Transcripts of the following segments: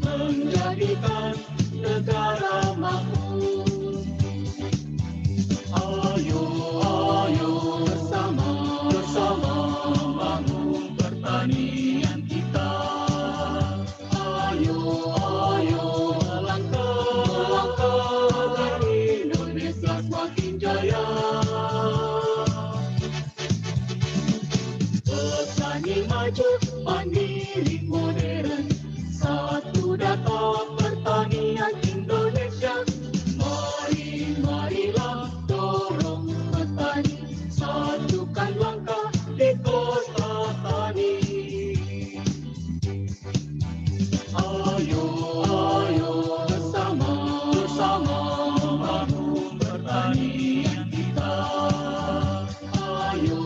menjadikan negara makmur. Ayo, ayo bersama bangun pertanian kita. Ayo, ayo melangkah agar Indonesia semakin jaya. Petani maju, mandiri modern, satu data pertanian Indonesia. Marilah dorong petani, satukan langkah di kota tani. Ayo, ayo bersama bangun pertanian kita. Ayo,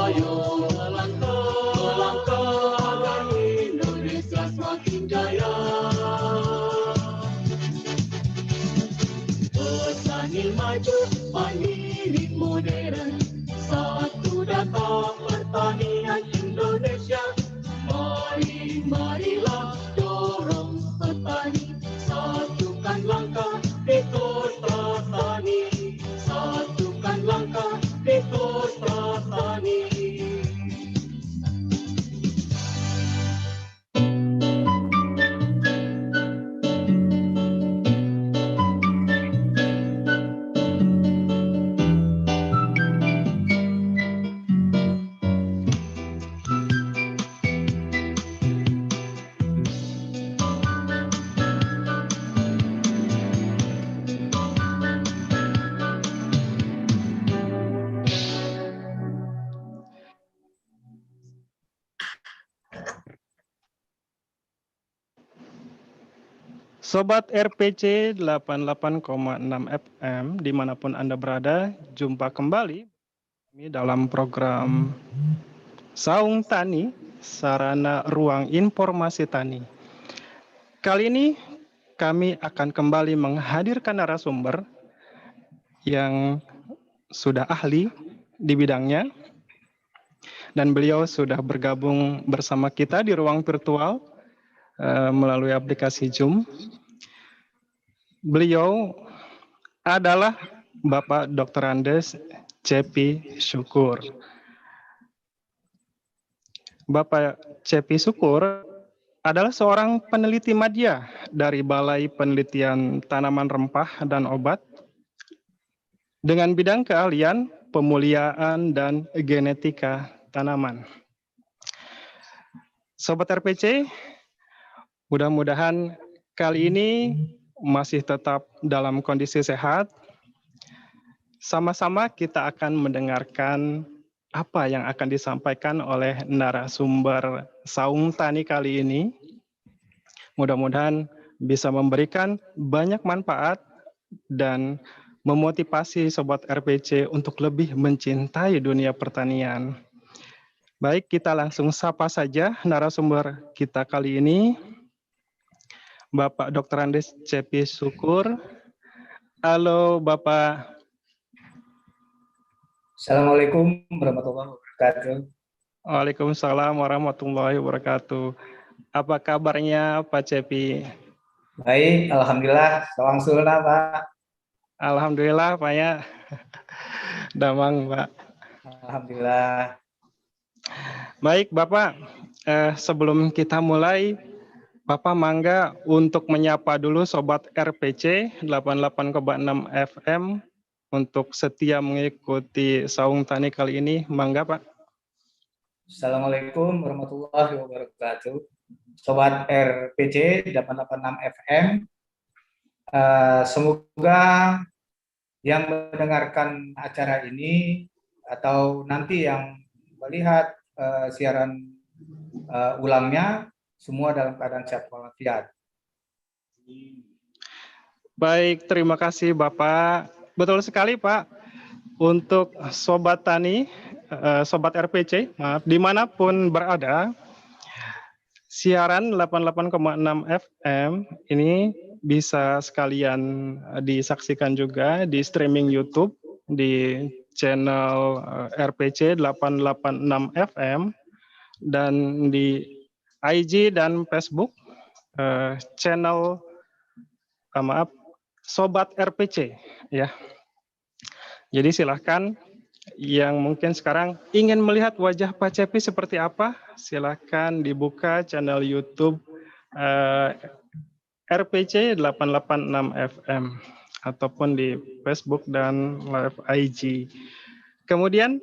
ayo melangkah agar Indonesia semakin jaya. Petani maju, mandiri modern, satu data pertanian Indonesia. Marilah dorong petani, satukan langkah di kota tani. Satukan langkah di kota tani. Sobat RPC 88,6 FM dimanapun Anda berada, jumpa kembali dalam program Saung Tani, Sarana Ruang Informasi Tani. Kali ini kami akan kembali menghadirkan narasumber yang sudah ahli di bidangnya, dan beliau sudah bergabung bersama kita di ruang virtual melalui aplikasi Zoom. Beliau adalah Bapak Dr. Andes C.P. Syukur. Bapak C.P. Syukur adalah seorang peneliti madya dari Balai Penelitian Tanaman Rempah dan Obat dengan bidang keahlian pemuliaan dan genetika tanaman. Sobat RPC, mudah-mudahan kali ini masih tetap dalam kondisi sehat. Sama-sama kita akan mendengarkan apa yang akan disampaikan oleh narasumber Saung Tani kali ini. Mudah-mudahan bisa memberikan banyak manfaat dan memotivasi Sobat RPC untuk lebih mencintai dunia pertanian. Baik, kita langsung sapa saja narasumber kita kali ini, Bapak Dr. Andes C.P. Syukur. Halo Bapak. Assalamualaikum warahmatullahi wabarakatuh. Waalaikumsalam warahmatullahi wabarakatuh. Apa kabarnya Pak C.P.? Baik, alhamdulillah. Sawang sulna, Pak. Alhamdulillah Pak ya. Damang Pak. Alhamdulillah. Baik Bapak, sebelum kita mulai, Bapak mangga untuk menyapa dulu Sobat RPC 88,6 FM untuk setia mengikuti Saung Tani kali ini. Mangga Pak. Assalamualaikum warahmatullahi wabarakatuh. Sobat RPC 886 FM. Semoga yang mendengarkan acara ini atau nanti yang melihat siaran ulangnya semua dalam keadaan sehat walafiat. Baik, terima kasih Bapak. Betul sekali Pak. Untuk Sobat Tani, Sobat RPC, maaf, dimanapun berada, siaran 88,6 FM ini bisa sekalian disaksikan juga di streaming YouTube di channel RPC 886 FM dan di IG dan Facebook channel Sobat RPC ya. Jadi silahkan yang mungkin sekarang ingin melihat wajah Pak Cepi seperti apa, silahkan dibuka channel YouTube RPC 886 FM ataupun di Facebook dan live IG. Kemudian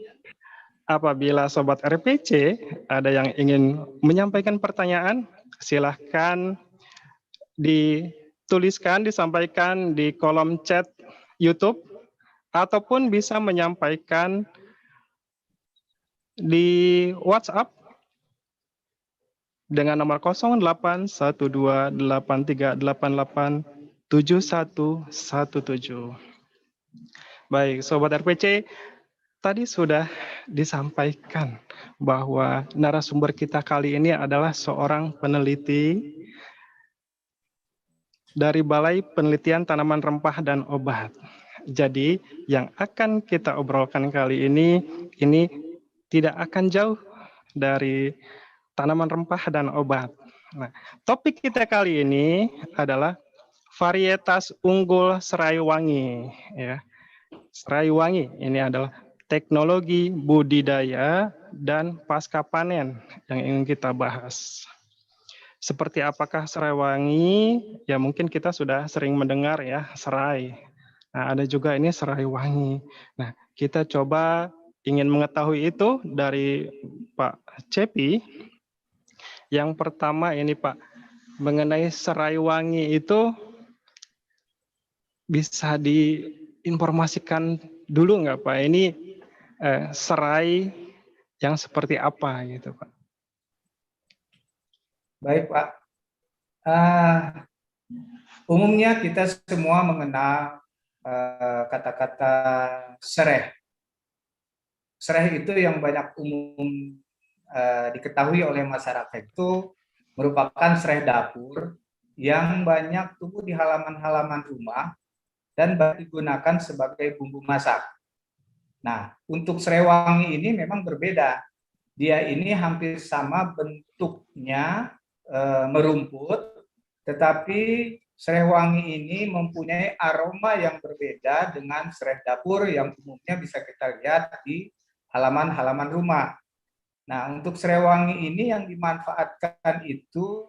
apabila Sobat RPC ada yang ingin menyampaikan pertanyaan, silahkan dituliskan, disampaikan di kolom chat YouTube, ataupun bisa menyampaikan di WhatsApp dengan nomor 081283887117. Baik, Sobat RPC, tadi sudah disampaikan bahwa narasumber kita kali ini adalah seorang peneliti dari Balai Penelitian Tanaman Rempah dan Obat. Jadi yang akan kita obrolkan kali ini tidak akan jauh dari tanaman rempah dan obat. Nah, topik kita kali ini adalah varietas unggul serai wangi. Ya. Serai wangi ini adalah teknologi budidaya dan pasca panen yang ingin kita bahas. Seperti apakah serai wangi? Ya mungkin kita sudah sering mendengar ya serai. Nah, ada juga ini serai wangi. Nah, kita coba ingin mengetahui itu dari Pak Cepi. Yang pertama ini Pak, mengenai serai wangi itu bisa diinformasikan dulu nggak Pak? Ini serai yang seperti apa gitu Pak? Baik Pak. Umumnya kita semua mengenal kata-kata sereh. Sereh itu yang banyak umum diketahui oleh masyarakat itu merupakan sereh dapur yang banyak tumbuh di halaman-halaman rumah dan digunakan sebagai bumbu masak. Nah, untuk serai wangi ini memang berbeda. Dia ini hampir sama bentuknya, merumput, tetapi serai wangi ini mempunyai aroma yang berbeda dengan serai dapur yang umumnya bisa kita lihat di halaman-halaman rumah. Nah, untuk serai wangi ini yang dimanfaatkan itu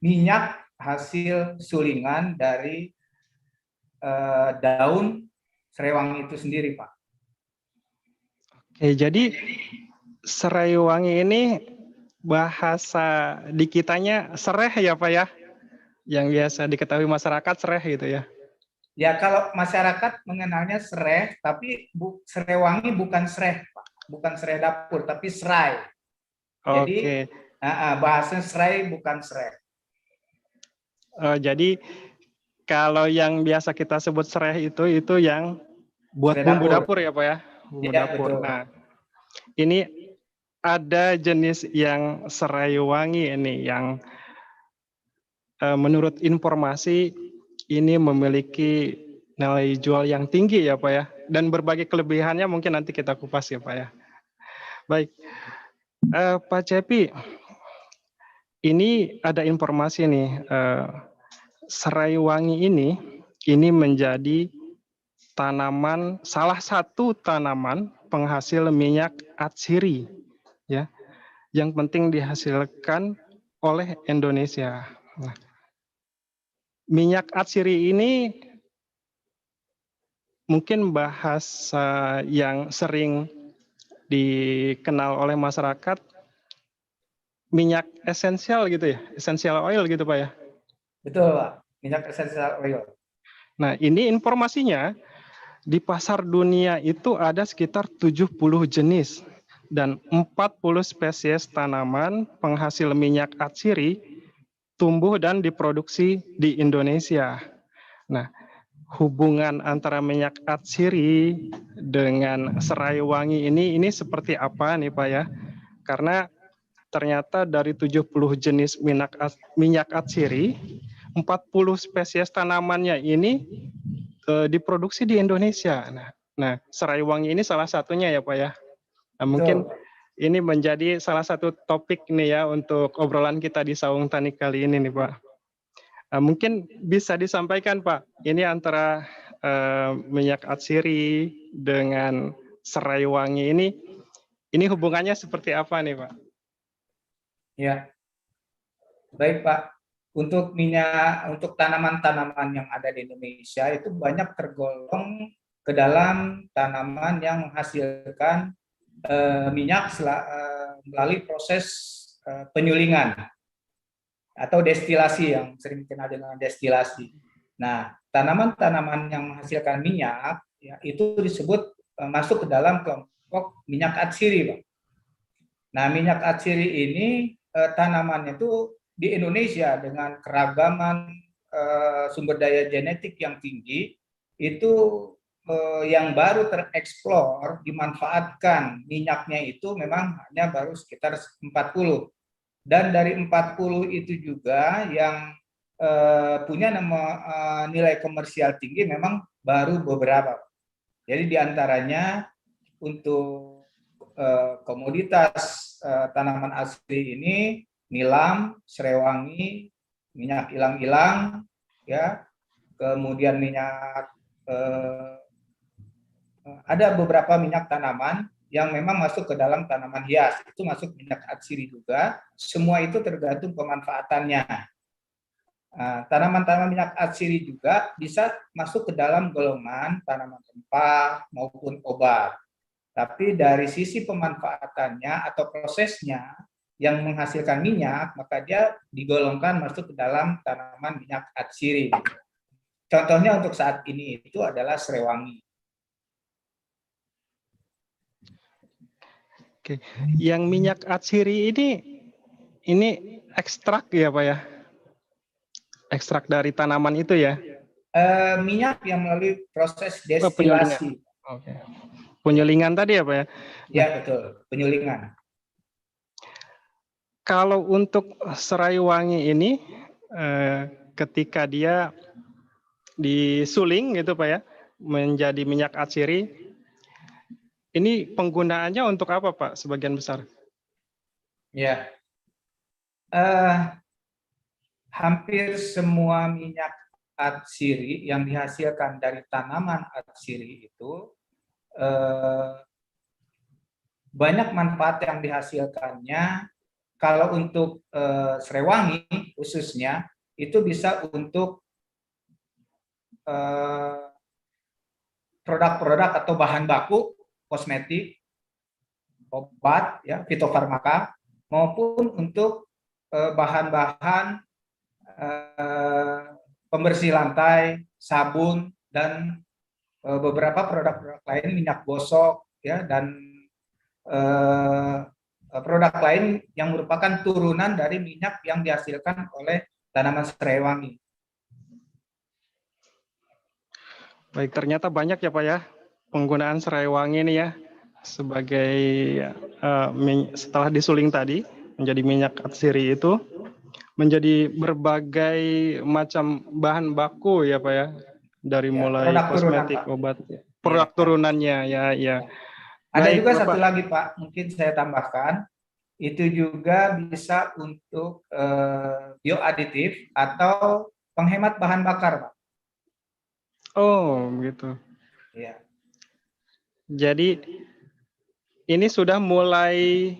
minyak hasil sulingan dari daun serai wangi itu sendiri, Pak. Oke, jadi serai wangi ini bahasa di kitanya sereh ya Pak ya? Yang biasa diketahui masyarakat sereh gitu ya? Ya, kalau masyarakat mengenalnya sereh, tapi serai wangi bukan sereh, Pak. Bukan serai dapur, tapi serai. Jadi, bahasa serai bukan serai. Jadi, kalau yang biasa kita sebut serai itu yang buat serai bumbu dapur ya Pak ya? Bumbu ya, dapur. Betul. Nah, ini ada jenis yang serai wangi ini yang menurut informasi ini memiliki nilai jual yang tinggi ya Pak ya, dan berbagai kelebihannya mungkin nanti kita kupas ya Pak ya. Baik, Pak Cepi, ini ada informasi nih, serai wangi ini menjadi tanaman, salah satu tanaman penghasil minyak atsiri ya, yang penting dihasilkan oleh Indonesia. Nah, minyak atsiri ini mungkin bahasa yang sering dikenal oleh masyarakat minyak esensial gitu ya, essential oil gitu Pak ya? Betul Pak, minyak essential oil. Nah, ini informasinya di pasar dunia itu ada sekitar 70 jenis dan 40 spesies tanaman penghasil minyak atsiri tumbuh dan diproduksi di Indonesia. Nah, hubungan antara minyak atsiri dengan serai wangi ini seperti apa nih Pak ya? Karena ternyata dari 70 jenis minyak atsiri, 40 spesies tanamannya ini diproduksi di Indonesia. Nah, serai wangi ini salah satunya ya Pak ya. Nah, mungkin ini menjadi salah satu topik nih ya untuk obrolan kita di Saung Tani kali ini nih Pak. Mungkin bisa disampaikan Pak, ini antara minyak atsiri dengan serai wangi ini hubungannya seperti apa nih Pak? Ya, baik Pak. Untuk tanaman-tanaman yang ada di Indonesia itu banyak tergolong ke dalam tanaman yang menghasilkan minyak melalui proses penyulingan atau destilasi yang sering dikenal dengan destilasi. Nah, tanaman-tanaman yang menghasilkan minyak ya, itu disebut masuk ke dalam kelompok minyak atsiri, Pak. Nah, minyak atsiri ini tanamannya itu di Indonesia dengan keragaman sumber daya genetik yang tinggi, itu yang baru tereksplor dimanfaatkan minyaknya itu memang hanya baru sekitar 40. Dan dari 40 itu juga yang punya nilai komersial tinggi memang baru beberapa. Jadi diantaranya untuk komoditas tanaman asli ini nilam, serai wangi, minyak ilang-ilang, ya, kemudian minyak ada beberapa minyak tanaman yang memang masuk ke dalam tanaman hias, itu masuk minyak atsiri juga. Semua itu tergantung pemanfaatannya. Tanaman-tanaman minyak atsiri juga bisa masuk ke dalam golongan tanaman rempah maupun obat. Tapi dari sisi pemanfaatannya atau prosesnya yang menghasilkan minyak, maka dia digolongkan masuk ke dalam tanaman minyak atsiri. Contohnya untuk saat ini itu adalah serai wangi. Oke, yang minyak atsiri ini ekstrak ya Pak ya? Ekstrak dari tanaman itu ya? Minyak yang melalui proses Penyulingan. destilasi. Oke. Penyulingan tadi ya Pak ya? Ya betul, penyulingan. Kalau untuk serai wangi ini, ketika dia disuling gitu Pak ya, menjadi minyak atsiri, ini penggunaannya untuk apa Pak sebagian besar? Ya, hampir semua minyak atsiri yang dihasilkan dari tanaman atsiri itu banyak manfaat yang dihasilkannya. Kalau untuk serai wangi khususnya itu bisa untuk produk-produk atau bahan baku kosmetik, obat, ya, fitofarmaka, maupun untuk bahan-bahan pembersih lantai, sabun, dan beberapa produk-produk lain, minyak gosok, ya, dan produk lain yang merupakan turunan dari minyak yang dihasilkan oleh tanaman serai wangi. Baik, ternyata banyak ya Pak ya penggunaan serai wangi ini ya sebagai setelah disuling tadi menjadi minyak atsiri itu menjadi berbagai macam bahan baku ya Pak ya, dari mulai kosmetik, obat, produk turunannya ya. Ada baik, juga Bapak. Satu lagi Pak, mungkin saya tambahkan, itu juga bisa untuk bioaditif atau penghemat bahan bakar Pak. Oh begitu. Ya. Jadi ini sudah mulai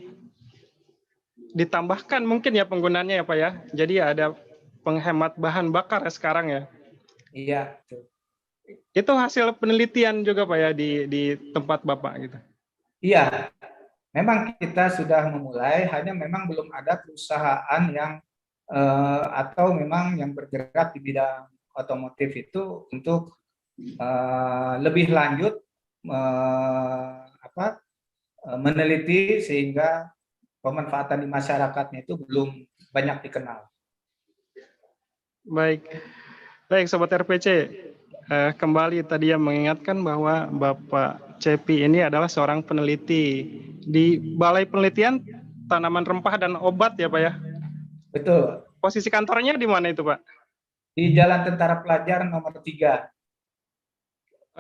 ditambahkan mungkin ya penggunaannya ya Pak ya. Jadi ada penghemat bahan bakar ya sekarang ya. Iya. Itu hasil penelitian juga Pak ya di tempat Bapak gitu. Iya, memang kita sudah memulai, hanya memang belum ada perusahaan yang atau memang yang bergerak di bidang otomotif itu untuk lebih lanjut meneliti sehingga pemanfaatan di masyarakatnya itu belum banyak dikenal. Baik, Sobat RPC. Kembali tadi yang mengingatkan bahwa Bapak Cepi ini adalah seorang peneliti di Balai Penelitian Tanaman Rempah dan Obat ya Pak ya? Betul. Posisi kantornya di mana itu Pak? Di Jalan Tentara Pelajar nomor 3.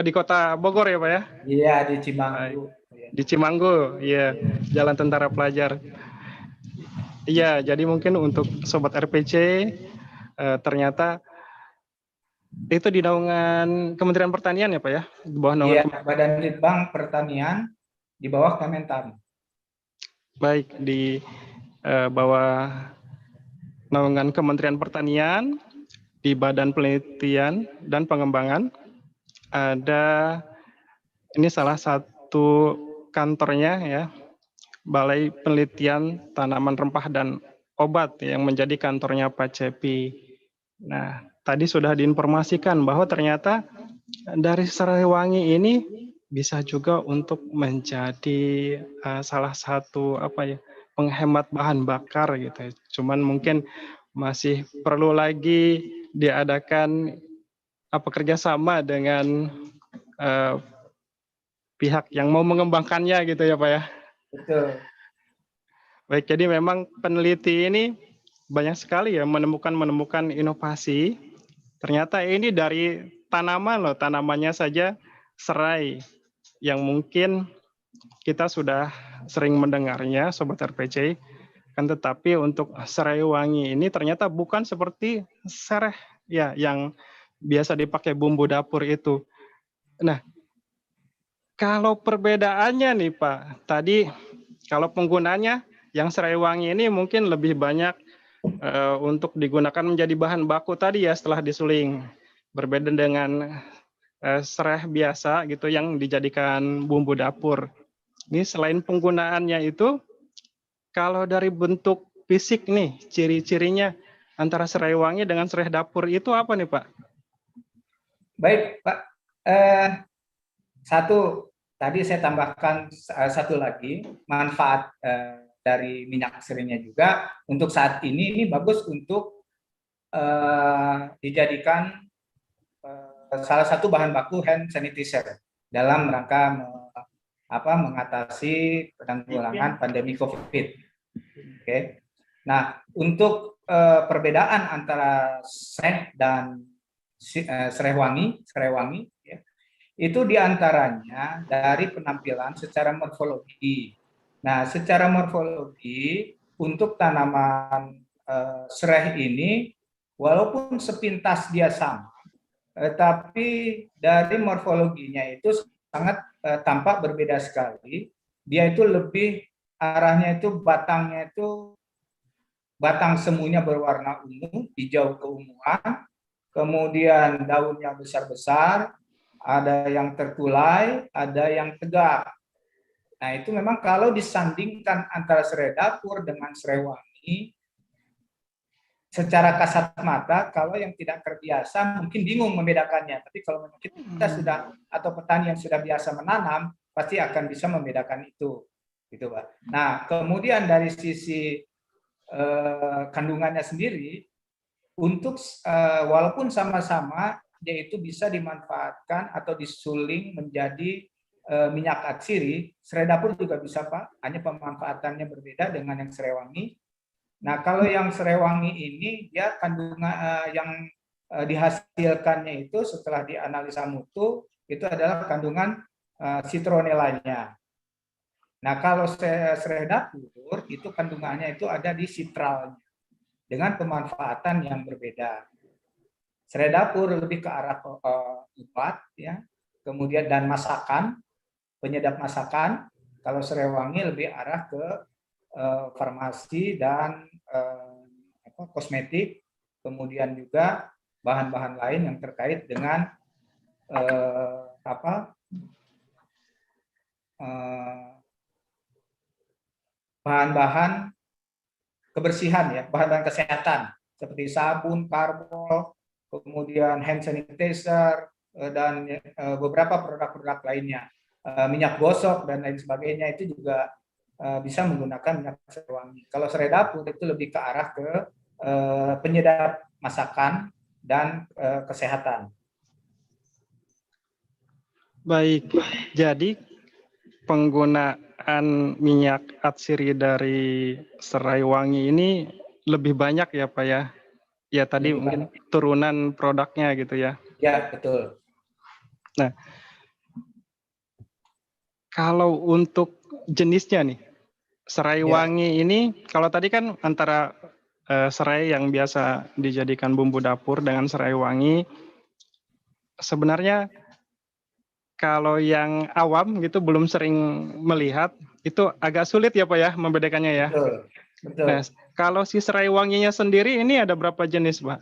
Di Kota Bogor ya Pak ya? Iya, di Cimanggu. Di Cimanggu, ya, Jalan Tentara Pelajar. Iya, jadi mungkin untuk Sobat RPC, ternyata itu di naungan Kementerian Pertanian ya Pak ya? Di bawah naungan Iya, Badan Litbang Pertanian di bawah Kementan. Baik, di bawah naungan Kementerian Pertanian, di Badan Penelitian dan Pengembangan, ada, ini salah satu kantornya ya, Balai Penelitian Tanaman Rempah dan Obat yang menjadi kantornya Pak Cepi. Nah, tadi sudah diinformasikan bahwa ternyata dari serai wangi ini bisa juga untuk menjadi salah satu penghemat bahan bakar gitu. Cuman mungkin masih perlu lagi diadakan kerjasama dengan pihak yang mau mengembangkannya gitu ya Pak ya. Betul. Baik, jadi memang peneliti ini banyak sekali ya menemukan inovasi. Ternyata ini dari tanaman loh, tanamannya saja serai yang mungkin kita sudah sering mendengarnya Sobat RPC, kan tetapi untuk serai wangi ini ternyata bukan seperti sereh ya yang biasa dipakai bumbu dapur itu. Nah, kalau perbedaannya nih Pak, tadi kalau penggunaannya yang serai wangi ini mungkin lebih banyak untuk digunakan menjadi bahan baku tadi ya setelah disuling. Berbeda dengan sereh biasa gitu yang dijadikan bumbu dapur. Ini selain penggunaannya itu, kalau dari bentuk fisik nih, ciri-cirinya antara serai wangi dengan serai dapur itu apa nih Pak? Baik Pak, satu tadi saya tambahkan satu lagi manfaat dari minyak seringnya juga untuk saat ini bagus untuk dijadikan salah satu bahan baku hand sanitizer dalam rangka mengatasi penanggulangan pandemi COVID. Oke. Nah, untuk perbedaan antara sereh dan serai wangi ya, itu diantaranya dari penampilan secara morfologi. Nah, secara morfologi untuk tanaman serai ini, walaupun sepintas dia sama, tapi dari morfologinya itu sangat tampak berbeda sekali. Dia itu lebih arahnya itu batang semunya berwarna ungu, hijau keunguan, kemudian daunnya besar-besar, ada yang terkulai, ada yang tegak. Nah, itu memang kalau disandingkan antara serai dapur dengan serai wangi, secara kasat mata, kalau yang tidak terbiasa mungkin bingung membedakannya. Tapi kalau kita sudah, atau petani yang sudah biasa menanam, pasti akan bisa membedakan itu. Gitu, Pak. Nah, kemudian dari sisi kandungannya sendiri, untuk walaupun sama-sama, yaitu bisa dimanfaatkan atau disuling menjadi minyak atsiri, serai dapur juga bisa Pak, hanya pemanfaatannya berbeda dengan yang serai wangi. Nah, kalau yang serai wangi ini, dia kandungan yang dihasilkannya itu setelah dianalisa mutu, itu adalah kandungan citronellanya. Nah, kalau serai dapur, itu kandungannya itu ada di citralnya, dengan pemanfaatan yang berbeda. Serai dapur lebih ke arah obat, ya, kemudian dan masakan, penyedap masakan. Kalau serai wangi lebih arah ke farmasi dan kosmetik, kemudian juga bahan-bahan lain yang terkait dengan bahan-bahan kebersihan, ya, bahan-bahan kesehatan seperti sabun, karbol, kemudian hand sanitizer, dan beberapa produk-produk lainnya, minyak gosok dan lain sebagainya, itu juga bisa menggunakan minyak serai wangi. Kalau serai dapur itu lebih ke arah ke penyedap masakan dan kesehatan. Baik, jadi penggunaan minyak atsiri dari serai wangi ini lebih banyak ya Pak ya? Ya tadi Lebih mungkin banyak. turunan produknya gitu ya. Ya, betul. Nah, Kalau untuk jenisnya nih, serai Ya, wangi ini, kalau tadi kan antara serai yang biasa dijadikan bumbu dapur dengan serai wangi, sebenarnya kalau yang awam gitu belum sering melihat, itu agak sulit ya Pak ya membedakannya ya. betul, betul. Nah, kalau si serai wanginya sendiri ini ada berapa jenis Pak?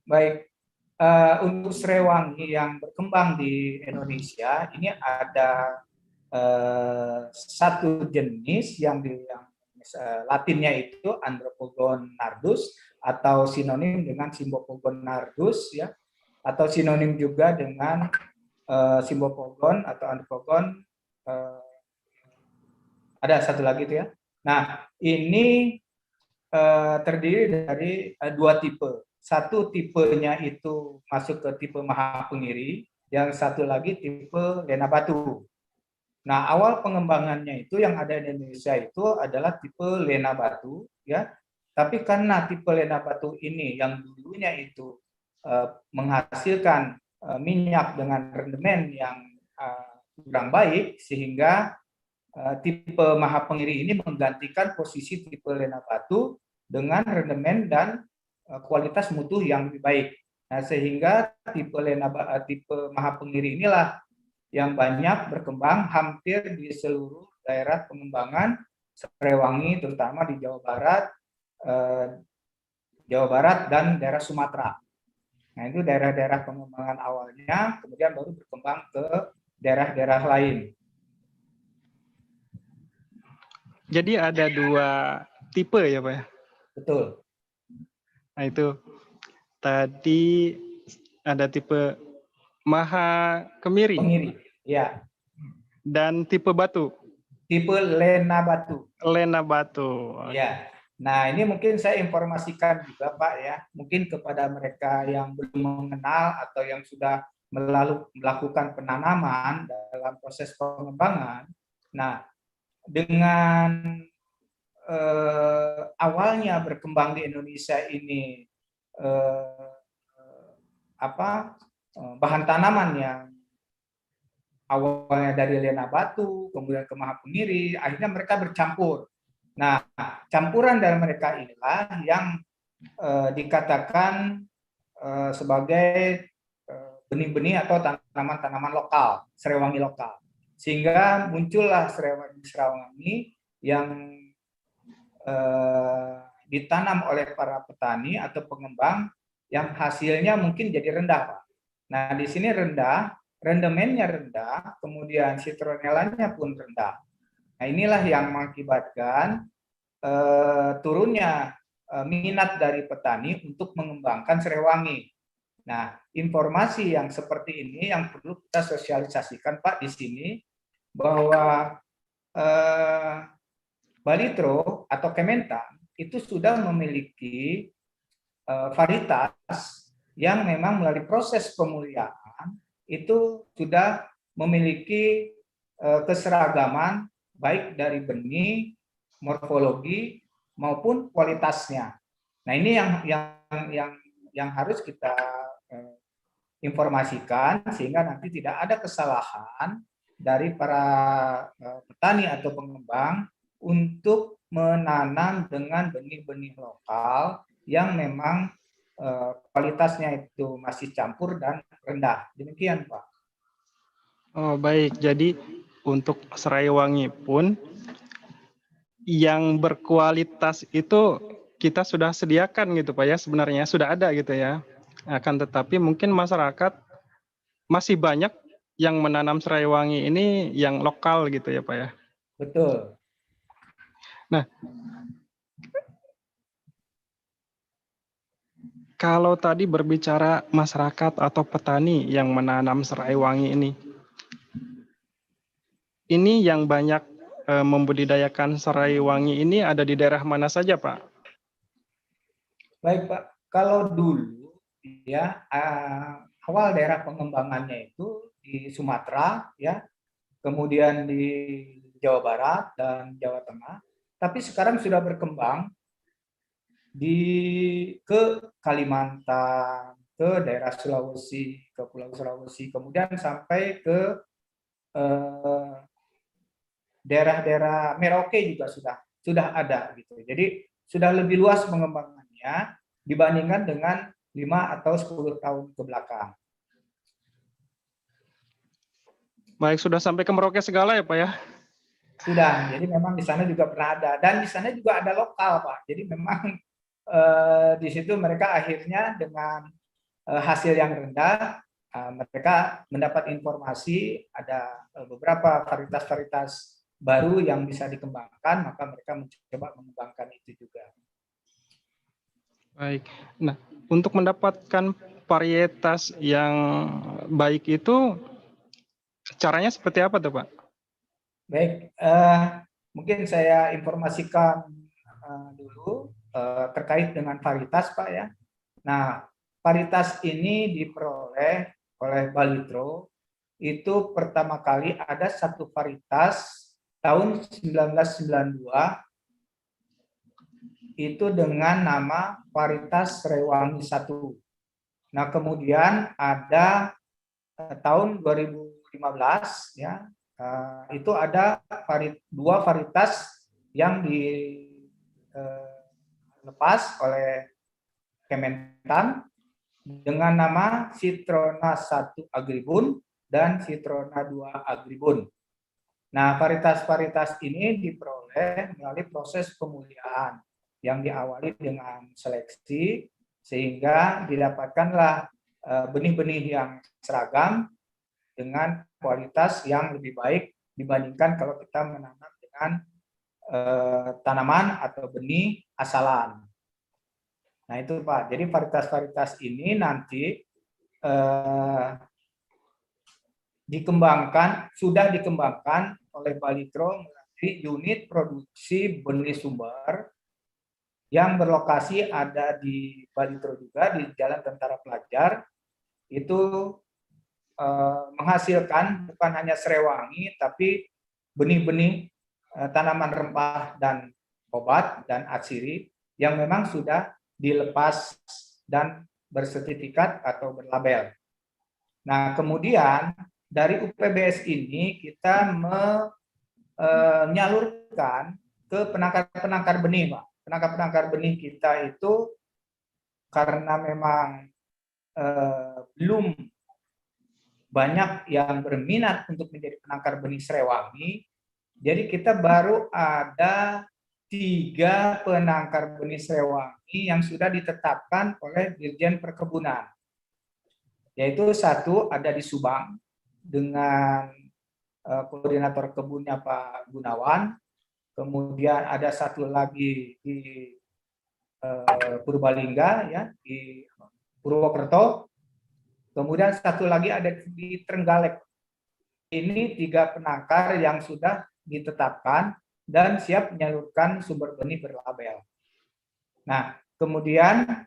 Baik, untuk serai wangi yang berkembang di Indonesia ini ada satu jenis yang Latinnya itu Andropogon nardus atau sinonim dengan Cymbopogon nardus ya, atau sinonim juga dengan Cymbopogon atau Andropogon, ada satu lagi itu ya. Nah, ini terdiri dari dua tipe. Satu tipenya itu masuk ke tipe Mahapengiri, yang satu lagi tipe Lena Batu. Nah, awal pengembangannya itu yang ada di Indonesia itu adalah tipe Lena Batu, ya. Tapi karena tipe Lena Batu ini yang dulunya itu menghasilkan minyak dengan rendemen yang kurang baik, sehingga tipe Mahapengiri ini menggantikan posisi tipe Lena Batu dengan rendemen dan kualitas mutu yang lebih baik. Nah, sehingga tipe Mahapengiri inilah yang banyak berkembang hampir di seluruh daerah pengembangan serai wangi, terutama di Jawa Barat dan daerah Sumatera. Nah, itu daerah-daerah pengembangan awalnya, kemudian baru berkembang ke daerah-daerah lain. Jadi ada dua tipe ya Pak ya? Betul. Nah itu tadi ada tipe Maha Kemiri Pengiri, ya. dan tipe Batu, Tipe Lena Batu. Lena Batu. Ya. Nah, ini mungkin saya informasikan juga Pak ya, mungkin kepada mereka yang belum mengenal atau yang sudah melakukan penanaman dalam proses pengembangan. Nah, dengan awalnya berkembang di Indonesia ini bahan tanaman yang awalnya dari Lena Batu, kemudian ke Mahapengiri, akhirnya mereka bercampur. Nah, campuran dari mereka inilah yang dikatakan sebagai benih-benih atau tanaman-tanaman lokal, serai wangi lokal. Sehingga muncullah serai wangi yang ditanam oleh para petani atau pengembang yang hasilnya mungkin jadi rendah, Pak. Nah, di sini rendah, rendemennya rendah, kemudian citronellanya pun rendah. Nah, inilah yang mengakibatkan turunnya minat dari petani untuk mengembangkan serai wangi. Nah, informasi yang seperti ini yang perlu kita sosialisasikan, Pak, di sini bahwa Balitro atau Kementan itu sudah memiliki varietas yang memang melalui proses pemuliaan itu sudah memiliki keseragaman baik dari benih, morfologi maupun kualitasnya. Nah, ini yang harus kita informasikan sehingga nanti tidak ada kesalahan dari para petani atau pengembang untuk menanam dengan benih-benih lokal yang memang kualitasnya itu masih campur dan rendah. Demikian, Pak. Oh baik, jadi untuk serai wangi pun yang berkualitas itu kita sudah sediakan gitu Pak ya, sebenarnya sudah ada gitu ya. Akan tetapi mungkin masyarakat masih banyak yang menanam serai wangi ini yang lokal gitu ya Pak ya. Betul. Nah, kalau tadi berbicara masyarakat atau petani yang menanam serai wangi ini yang banyak membudidayakan serai wangi ini ada di daerah mana saja Pak? Baik, Pak. Kalau dulu ya awal daerah pengembangannya itu di Sumatera ya, kemudian di Jawa Barat dan Jawa Tengah, tapi sekarang sudah berkembang ke Kalimantan, ke daerah Sulawesi, ke Pulau Sulawesi, kemudian sampai ke daerah-daerah Merauke juga sudah ada gitu. Jadi sudah lebih luas pengembangannya dibandingkan dengan 5 atau 10 tahun ke belakang. Baik, sudah sampai ke Merauke segala ya Pak ya? Sudah, jadi memang di sana juga pernah ada. Dan di sana juga ada lokal Pak. Jadi memang di situ mereka akhirnya dengan hasil yang rendah, mereka mendapat informasi ada beberapa varietas-varietas baru yang bisa dikembangkan, maka mereka mencoba mengembangkan itu juga. Baik. Nah, untuk mendapatkan varietas yang baik itu caranya seperti apa tuh Pak? Baik, mungkin saya informasikan dulu terkait dengan varietas Pak ya. Nah, varietas ini diperoleh oleh Balitro itu pertama kali ada satu varietas tahun 1992 itu dengan nama varietas Serewangi 1. Nah, kemudian ada tahun 2015 ya, itu ada dua varietas yang dilepas oleh Kementan dengan nama Citrona 1 Agribun dan Citrona 2 Agribun. Nah, varietas-varietas ini diperoleh melalui proses pemuliaan yang diawali dengan seleksi sehingga didapatkanlah benih-benih yang seragam dengan kualitas yang lebih baik dibandingkan kalau kita menanam dengan tanaman atau benih asalan. Nah itu Pak, jadi varietas-varietas ini nanti sudah dikembangkan oleh Balitro melalui unit produksi benih sumber yang berlokasi ada di Balitro juga di Jalan Tentara Pelajar. Itu menghasilkan bukan hanya serewangi tapi benih-benih tanaman rempah dan obat dan atsiri yang memang sudah dilepas dan bersertifikat atau berlabel. Nah, kemudian dari UPBS ini kita menyalurkan ke penangkar-penangkar benih, Pak. Penangkar-penangkar benih kita itu karena memang belum banyak yang berminat untuk menjadi penangkar benih serewangi, jadi kita baru ada 3 penangkar benih serewangi yang sudah ditetapkan oleh Dirjen Perkebunan. Yaitu satu ada di Subang dengan koordinator kebunnya Pak Gunawan, kemudian ada satu lagi di Purbalingga ya, di Purwokerto, kemudian satu lagi ada di Trenggalek. Ini 3 penangkar yang sudah ditetapkan dan siap menyalurkan sumber benih berlabel. Nah, kemudian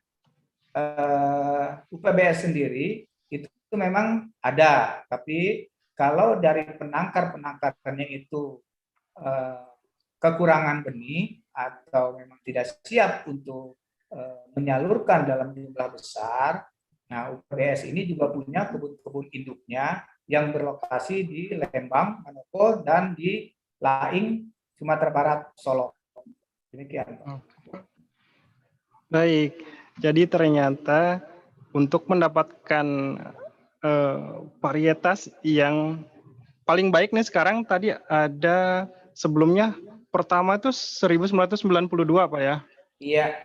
UPBS sendiri itu memang ada, tapi kalau dari penangkar-penangkarnya itu kekurangan benih atau memang tidak siap untuk menyalurkan dalam jumlah besar, nah UPBS ini juga punya kebun-kebun induknya yang berlokasi di Lembang, Manoko, dan di Laing, Sumatera Barat, Solo. Demikian. Baik, jadi ternyata untuk mendapatkan varietas yang paling baik nih sekarang tadi ada sebelumnya pertama itu 1992 Pak ya? Iya.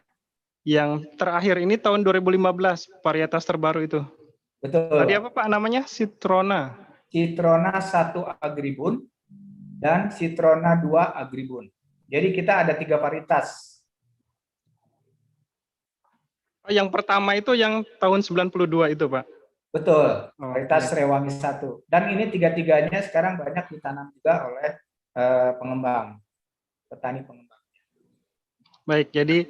Yang terakhir ini tahun 2015 varietas terbaru itu. Betul. Tadi apa Pak namanya? Citrona. Citrona 1 Agribun dan Citrona 2 Agribun. Jadi kita ada 3 varietas. Yang pertama itu yang tahun 92 itu Pak? Betul, varietas Serewangi 1. Dan ini 3-tiganya sekarang banyak ditanam juga oleh pengembang, petani pengembang. Baik, jadi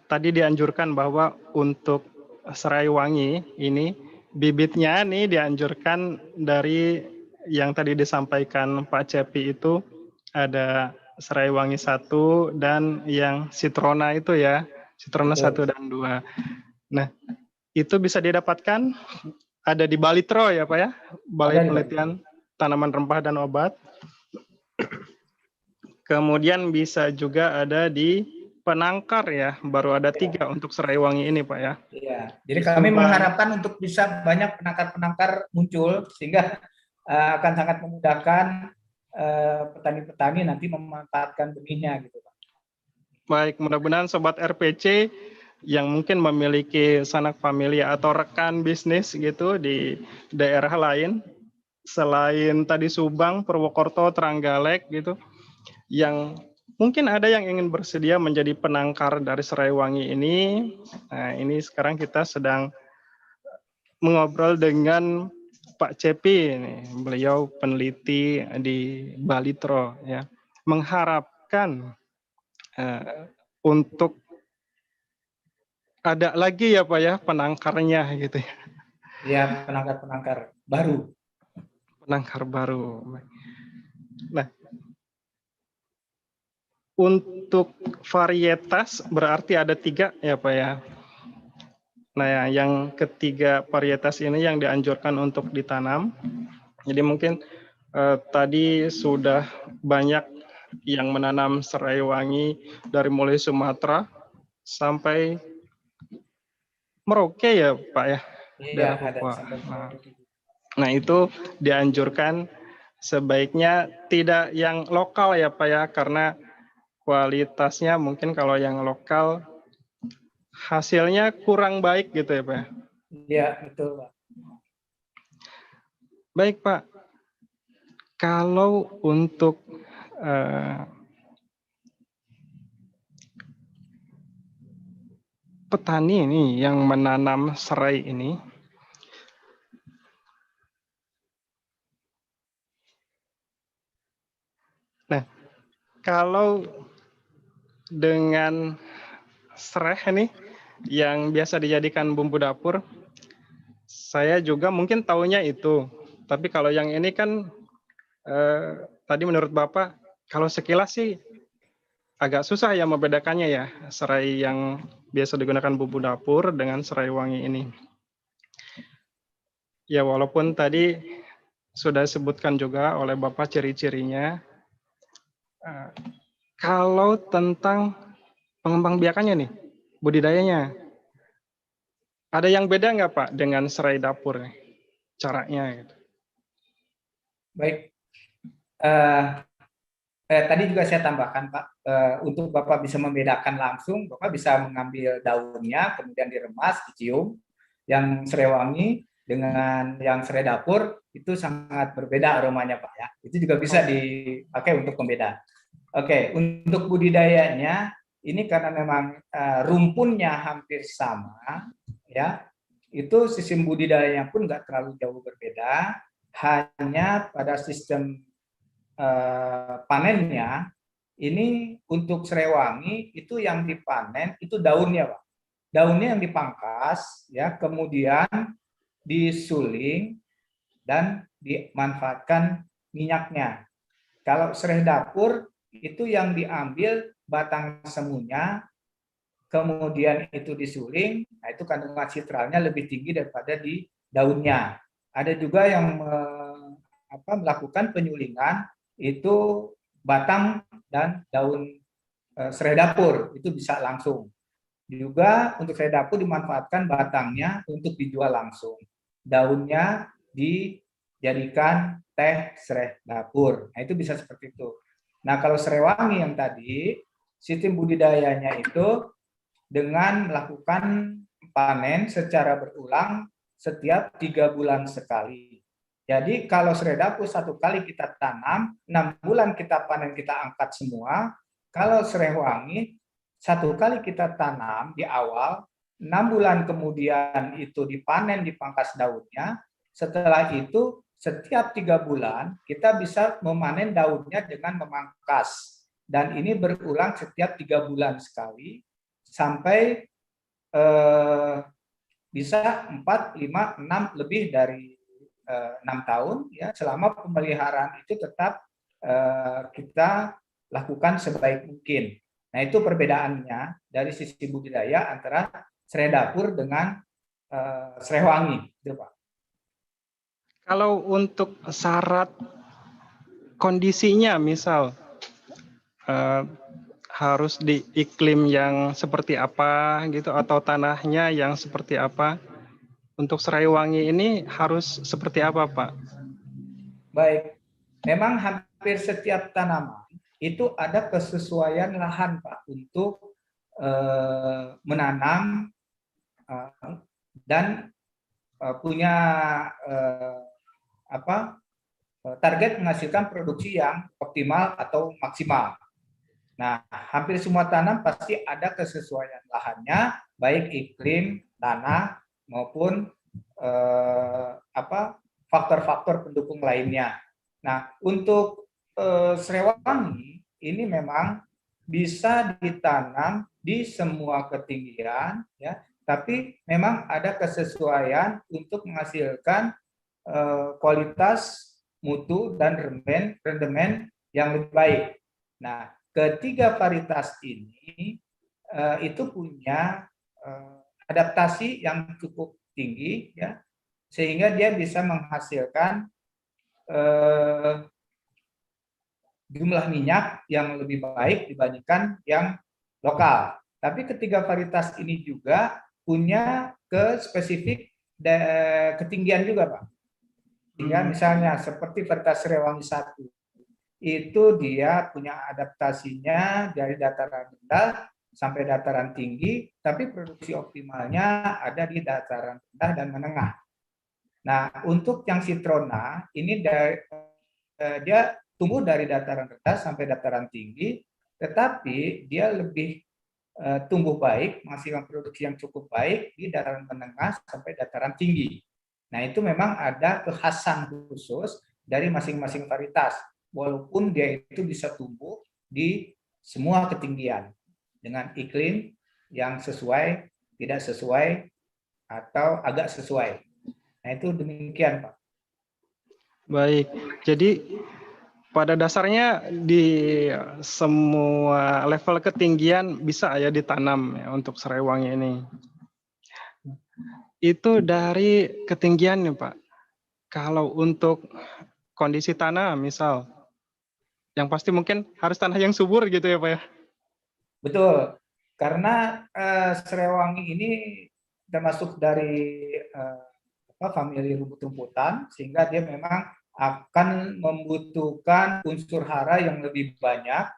tadi dianjurkan bahwa untuk Serewangi ini bibitnya nih dianjurkan dari yang tadi disampaikan Pak Cepi itu ada Serewangi 1 dan yang Citrona itu ya, Citrona 1 dan 2. Nah, itu bisa didapatkan ada di Balitro ya Pak ya, Balai Penelitian Tanaman Rempah dan Obat. Kemudian bisa juga ada di penangkar ya, baru ada 3 untuk serai wangi ini Pak ya. Iya, jadi Di kami Subang. mengharapkan untuk bisa banyak penangkar-penangkar muncul sehingga akan sangat memudahkan petani-petani nanti memanfaatkan benihnya gitu Pak. Baik, mudah-mudahan Sobat RPC yang mungkin memiliki sanak familia atau rekan bisnis gitu di daerah lain, selain tadi Subang, Purwokerto, Trenggalek gitu, yang mungkin ada yang ingin bersedia menjadi penangkar dari serai wangi ini. Nah, ini sekarang kita sedang mengobrol dengan Pak Cepi, ini beliau peneliti di Balitro ya, mengharapkan untuk ada lagi ya Pak ya penangkarnya gitu ya. Iya, penangkar-penangkar baru. Penangkar baru. Nah, untuk varietas berarti ada 3 ya Pak ya. Nah, yang ketiga varietas ini yang dianjurkan untuk ditanam. Jadi mungkin tadi sudah banyak yang menanam serai wangi dari mulai Sumatera sampai Merauke ya Pak ya, Iya, daerah ada Papua. sampai Nah itu dianjurkan sebaiknya tidak yang lokal ya Pak ya, karena kualitasnya mungkin kalau yang lokal hasilnya kurang baik gitu ya Pak. Iya, betul Pak. Baik Pak, kalau untuk petani ini yang menanam serai ini, nah kalau dengan serai ini yang biasa dijadikan bumbu dapur, saya juga mungkin taunya itu. Tapi kalau yang ini kan tadi menurut Bapak, kalau sekilas sih agak susah ya membedakannya ya, serai yang biasa digunakan bumbu dapur dengan serai wangi ini. Ya walaupun tadi sudah disebutkan juga oleh Bapak ciri-cirinya, kalau tentang pengembangbiakannya nih, budidayanya, ada yang beda nggak Pak dengan serai dapur caranya? Gitu. Baik. Tadi juga saya tambahkan Pak, untuk Bapak bisa membedakan langsung, Bapak bisa mengambil daunnya, kemudian diremas, dicium. Yang serai wangi dengan yang serai dapur itu sangat berbeda aromanya Pak ya. Itu juga bisa dipakai untuk pembeda. Oke, untuk budidayanya ini karena memang rumpunnya hampir sama, ya, itu sistem budidayanya pun nggak terlalu jauh berbeda, hanya pada sistem panennya ini untuk serai wangi itu yang dipanen itu daunnya Pak. Daunnya yang dipangkas ya, kemudian disuling dan dimanfaatkan minyaknya. Kalau serai dapur itu yang diambil batang semunya, kemudian itu disuling, nah itu kandungan sitralnya lebih tinggi daripada di daunnya. Ada juga yang melakukan penyulingan itu batang dan daun serai dapur, itu bisa langsung. Juga untuk serai dapur dimanfaatkan batangnya untuk dijual langsung. Daunnya dijadikan teh serai dapur. Nah, itu bisa seperti itu. Nah, kalau serai wangi yang tadi, sistem budidayanya itu dengan melakukan panen secara berulang setiap 3 bulan sekali. Jadi kalau serai dapur 1 kali kita tanam, 6 bulan kita panen, kita angkat semua. Kalau serai wangi 1 kali kita tanam di awal, 6 bulan kemudian itu dipanen, dipangkas daunnya. Setelah itu setiap 3 bulan kita bisa memanen daunnya dengan memangkas. Dan ini berulang setiap 3 bulan sekali sampai bisa 4, 5, 6 lebih dari 6 tahun ya, selama pemeliharaan itu tetap kita lakukan sebaik mungkin. Nah, itu perbedaannya dari sisi budidaya antara serai dapur dengan serai wangi, gitu, Pak. Kalau untuk syarat kondisinya, misal eh, harus di iklim yang seperti apa gitu atau tanahnya yang seperti apa? Untuk serai wangi ini harus seperti apa, Pak? Baik, memang hampir setiap tanaman itu ada kesesuaian lahan, Pak, untuk menanam dan punya target menghasilkan produksi yang optimal atau maksimal. Nah, hampir semua tanam pasti ada kesesuaian lahannya, baik iklim, tanah maupun faktor-faktor pendukung lainnya. Nah, untuk serai wangi ini memang bisa ditanam di semua ketinggian, ya, tapi memang ada kesesuaian untuk menghasilkan kualitas, mutu, dan rendemen yang lebih baik. Nah, ketiga varietas ini itu punya adaptasi yang cukup tinggi, ya, sehingga dia bisa menghasilkan jumlah minyak yang lebih baik dibandingkan yang lokal. Tapi ketiga varietas ini juga punya spesifik ketinggian juga, Pak. Sehingga misalnya seperti varietas serai wangi 1, itu dia punya adaptasinya dari dataran rendah sampai dataran tinggi, tapi produksi optimalnya ada di dataran rendah dan menengah. Nah, untuk yang Citrona ini dia tumbuh dari dataran rendah sampai dataran tinggi, tetapi dia lebih tumbuh baik, menghasilkan produksi yang cukup baik di dataran menengah sampai dataran tinggi. Nah, itu memang ada kekhasan khusus dari masing-masing varietas, walaupun dia itu bisa tumbuh di semua ketinggian dengan iklim yang sesuai, tidak sesuai, atau agak sesuai. Nah, itu demikian, Pak. Baik, jadi pada dasarnya di semua level ketinggian bisa ya ditanam ya untuk serai wangi ini. Itu dari ketinggian nih, Pak. Kalau untuk kondisi tanah misal, yang pasti mungkin harus tanah yang subur gitu ya, Pak ya? Betul, karena serai wangi ini termasuk dari famili rumput-rumputan, sehingga dia memang akan membutuhkan unsur hara yang lebih banyak,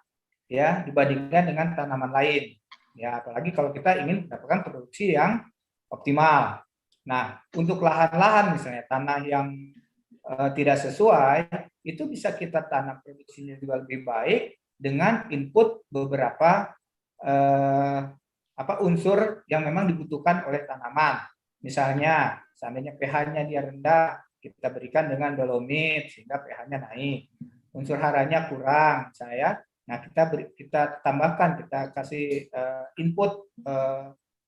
ya, dibandingkan dengan tanaman lain. Ya, apalagi kalau kita ingin mendapatkan produksi yang optimal. Nah, untuk lahan-lahan misalnya tanah yang tidak sesuai, itu bisa kita tanam produksinya juga lebih baik dengan input beberapa unsur yang memang dibutuhkan oleh tanaman. Misalnya, seandainya pH-nya dia rendah, kita berikan dengan dolomit sehingga pH-nya naik. Unsur haranya kurang, nah kita tambahkan, kita kasih input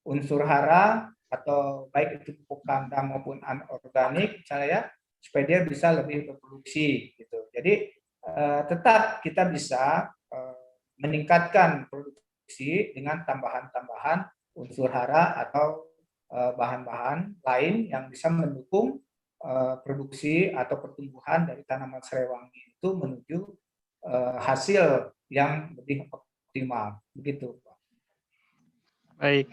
unsur hara atau baik itu pupuk kandang maupun anorganik, misalnya, supaya dia bisa lebih berproduksi gitu. Jadi tetap kita bisa meningkatkan produksi dengan tambahan-tambahan unsur hara atau bahan-bahan lain yang bisa mendukung produksi atau pertumbuhan dari tanaman serai wangi itu menuju hasil yang lebih optimal. Begitu, Pak. Baik.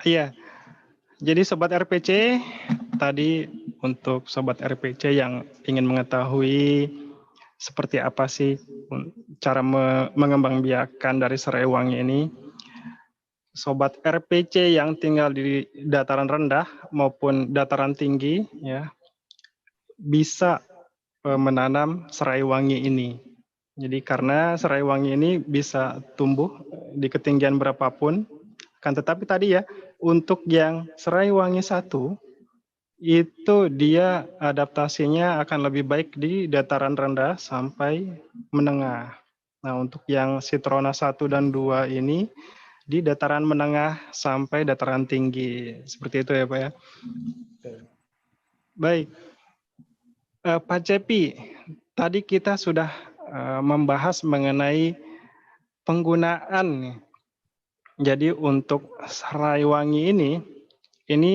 Iya. Jadi Sobat RPC, tadi untuk Sobat RPC yang ingin mengetahui seperti apa sih cara mengembangbiakan dari serai wangi ini, Sobat RPC yang tinggal di dataran rendah maupun dataran tinggi, ya, bisa menanam serai wangi ini. Jadi karena serai wangi ini bisa tumbuh di ketinggian berapapun, kan tetapi tadi ya, untuk yang serai wangi 1, itu dia adaptasinya akan lebih baik di dataran rendah sampai menengah. Nah, untuk yang Citrona 1 dan 2 ini di dataran menengah sampai dataran tinggi. Seperti itu ya, Pak ya. Baik. Pak Cepi, tadi kita sudah membahas mengenai penggunaan. Jadi untuk serai wangi ini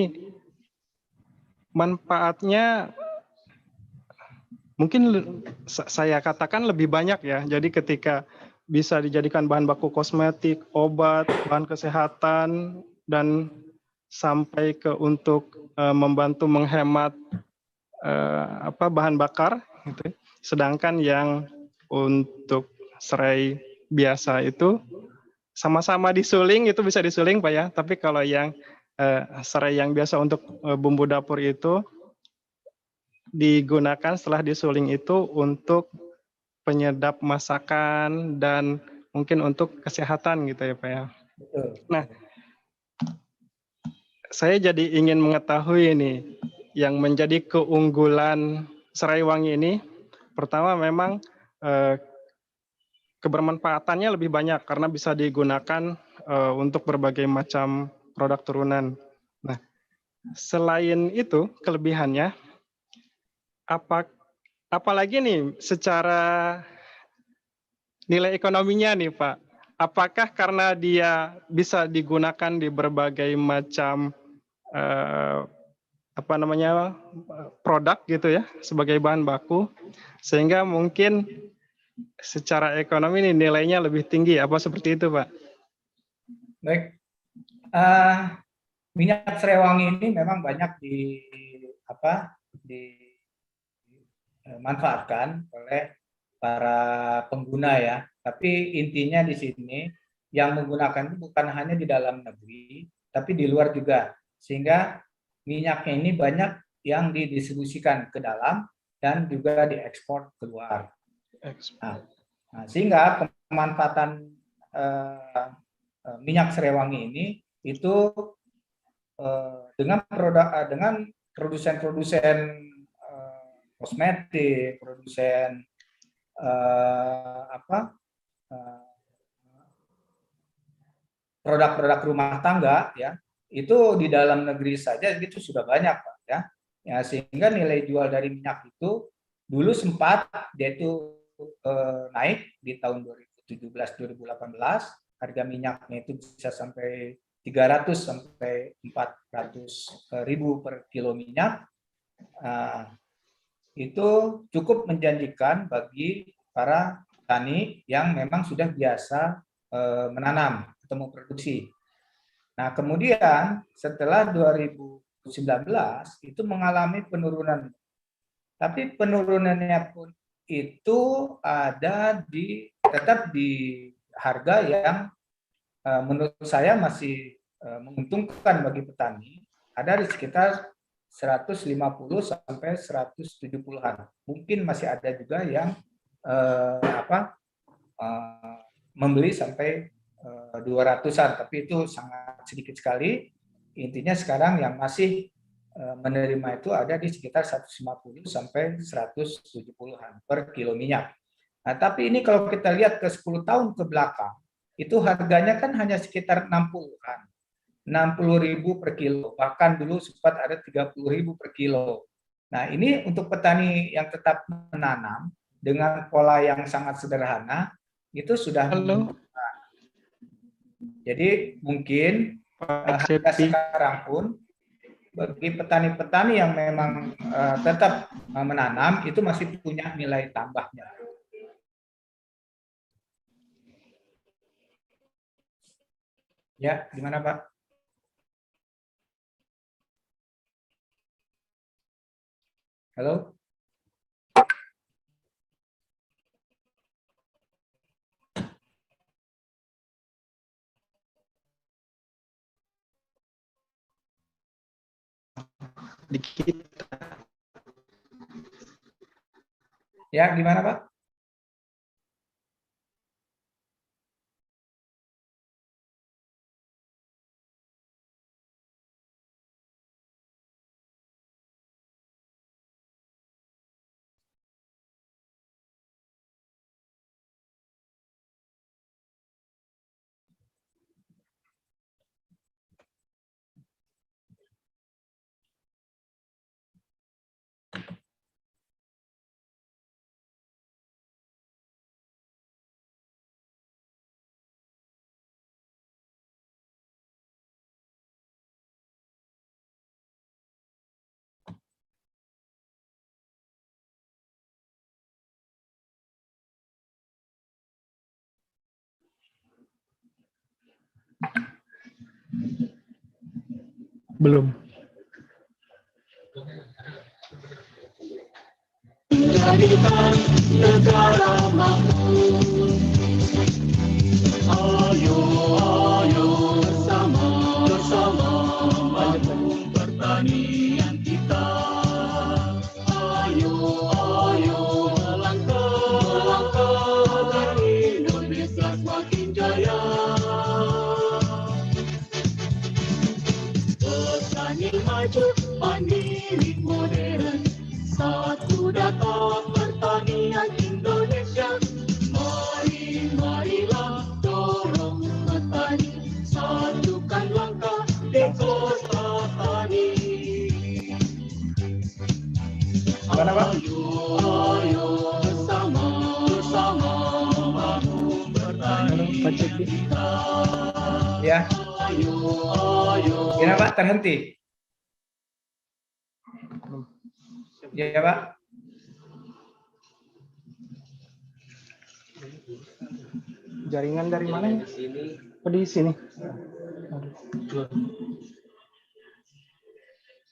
manfaatnya mungkin saya katakan lebih banyak ya. Jadi ketika bisa dijadikan bahan baku kosmetik, obat, bahan kesehatan, dan sampai ke untuk membantu menghemat bahan bakar gitu. Sedangkan yang untuk serai biasa itu sama-sama disuling, itu bisa disuling Pak ya, tapi kalau yang serai yang biasa untuk bumbu dapur itu digunakan setelah disuling itu untuk penyedap masakan dan mungkin untuk kesehatan gitu ya Pak ya. Betul. Nah, saya jadi ingin mengetahui ini yang menjadi keunggulan serai wangi ini. Pertama memang kebermanfaatannya lebih banyak karena bisa digunakan untuk berbagai macam produk turunan. Nah, selain itu kelebihannya, apalagi nih secara nilai ekonominya nih Pak, apakah karena dia bisa digunakan di berbagai macam produk gitu ya sebagai bahan baku, sehingga mungkin secara ekonomi ini nilainya lebih tinggi, apa seperti itu Pak? Baik, minyak serai wangi ini memang banyak dimanfaatkan oleh para pengguna ya. Tapi intinya di sini yang menggunakan itu bukan hanya di dalam negeri, tapi di luar juga. Sehingga minyaknya ini banyak yang didistribusikan ke dalam dan juga diekspor keluar. Nah, sehingga pemanfaatan minyak serai wangi ini itu dengan produsen-produsen kosmetik, produsen produk-produk rumah tangga ya, itu di dalam negeri saja itu sudah banyak Pak ya. Ya, sehingga nilai jual dari minyak itu dulu sempat dia itu naik di tahun 2017-2018, harga minyaknya itu bisa sampai 300 sampai 400 ribu per kilo minyak. Itu cukup menjanjikan bagi para petani yang memang sudah biasa menanam atau memproduksi. Nah, kemudian setelah 2019 itu mengalami penurunan. Tapi penurunannya pun itu ada tetap di harga yang menurut saya masih menguntungkan bagi petani, ada di sekitar 150 sampai 170-an. Mungkin masih ada juga yang membeli sampai 200-an, tapi itu sangat sedikit sekali. Intinya sekarang yang masih menerima itu ada di sekitar 150 sampai 170-an per kilo minyak. Nah, tapi ini kalau kita lihat ke 10 tahun ke belakang, itu harganya kan hanya sekitar 60-an. 60.000 per kilo, bahkan dulu sempat ada 30.000 per kilo. Nah, ini untuk petani yang tetap menanam dengan pola yang sangat sederhana, itu sudah menguntungkan. Jadi mungkin harga sekarang pun bagi petani-petani yang memang tetap menanam itu masih punya nilai tambahnya. Ya, gimana Pak? Halo? Di kita. Ya, gimana Pak? Belum. Jadikan negara makmur. Ayo, ayo bersama membangun pertanian kita. Ayo, ayo melangkah agar Indonesia semakin jaya. Petani maju, mandiri modern, satu data pertanian Indonesia. Marilah dorong petani, satukan langkah Dekota Tani. Gimana, Pak? Ayo bersama membangun pertanian kita. Ya. Ayo. Gimana, Pak? Terhenti. Ya, Pak. Jaringan dari mana? Oh, di sini.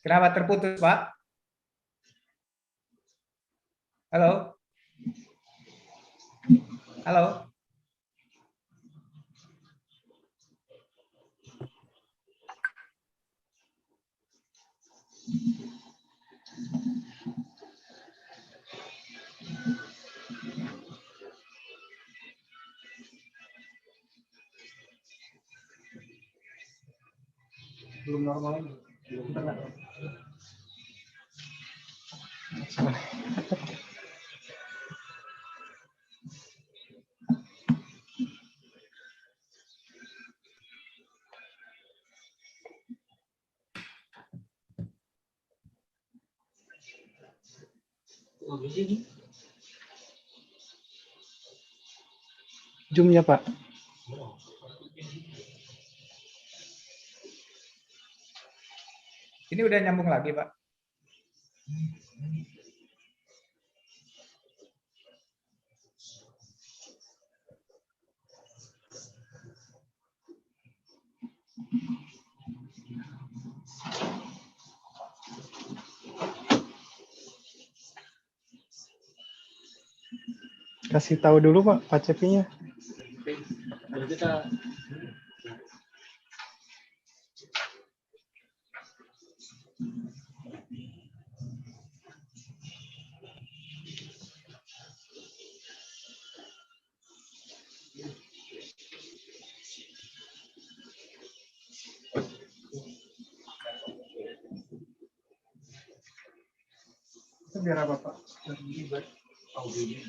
Kenapa terputus, Pak? Halo? Halo? Belum normal lagi. Internet. Zoom-nya, Pak. Ini udah nyambung lagi, Pak. Kasih tahu dulu, Pak CP-nya. Itu biar apa, Pak? Audionya.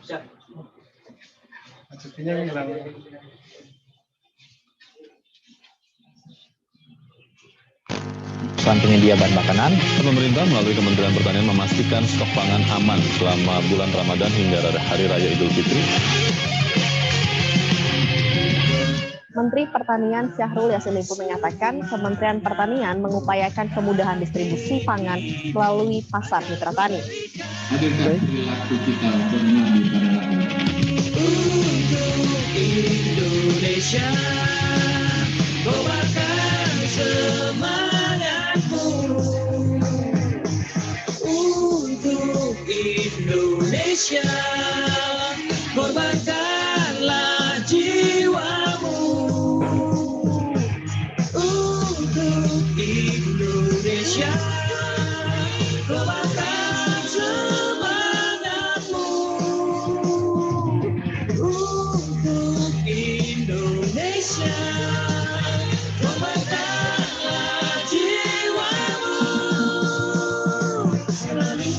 Bisa. Maksudnya hilang. Selain penyedia bahan makanan, pemerintah melalui Kementerian Pertanian memastikan stok pangan aman selama bulan Ramadan hingga Hari Raya Idul Fitri. Menteri Pertanian Syahrul Yassin Limpo menyatakan Kementerian Pertanian mengupayakan kemudahan distribusi pangan melalui pasar mitra tani. Hadirkan perilaku kita benar di pada Indonesia, kobarkan semangatmu. Untuk Indonesia, korbankanlah jiwamu. Untuk Indonesia, korbankan semangatmu. Untuk Indonesia, korbankanlah jiwamu. Selalu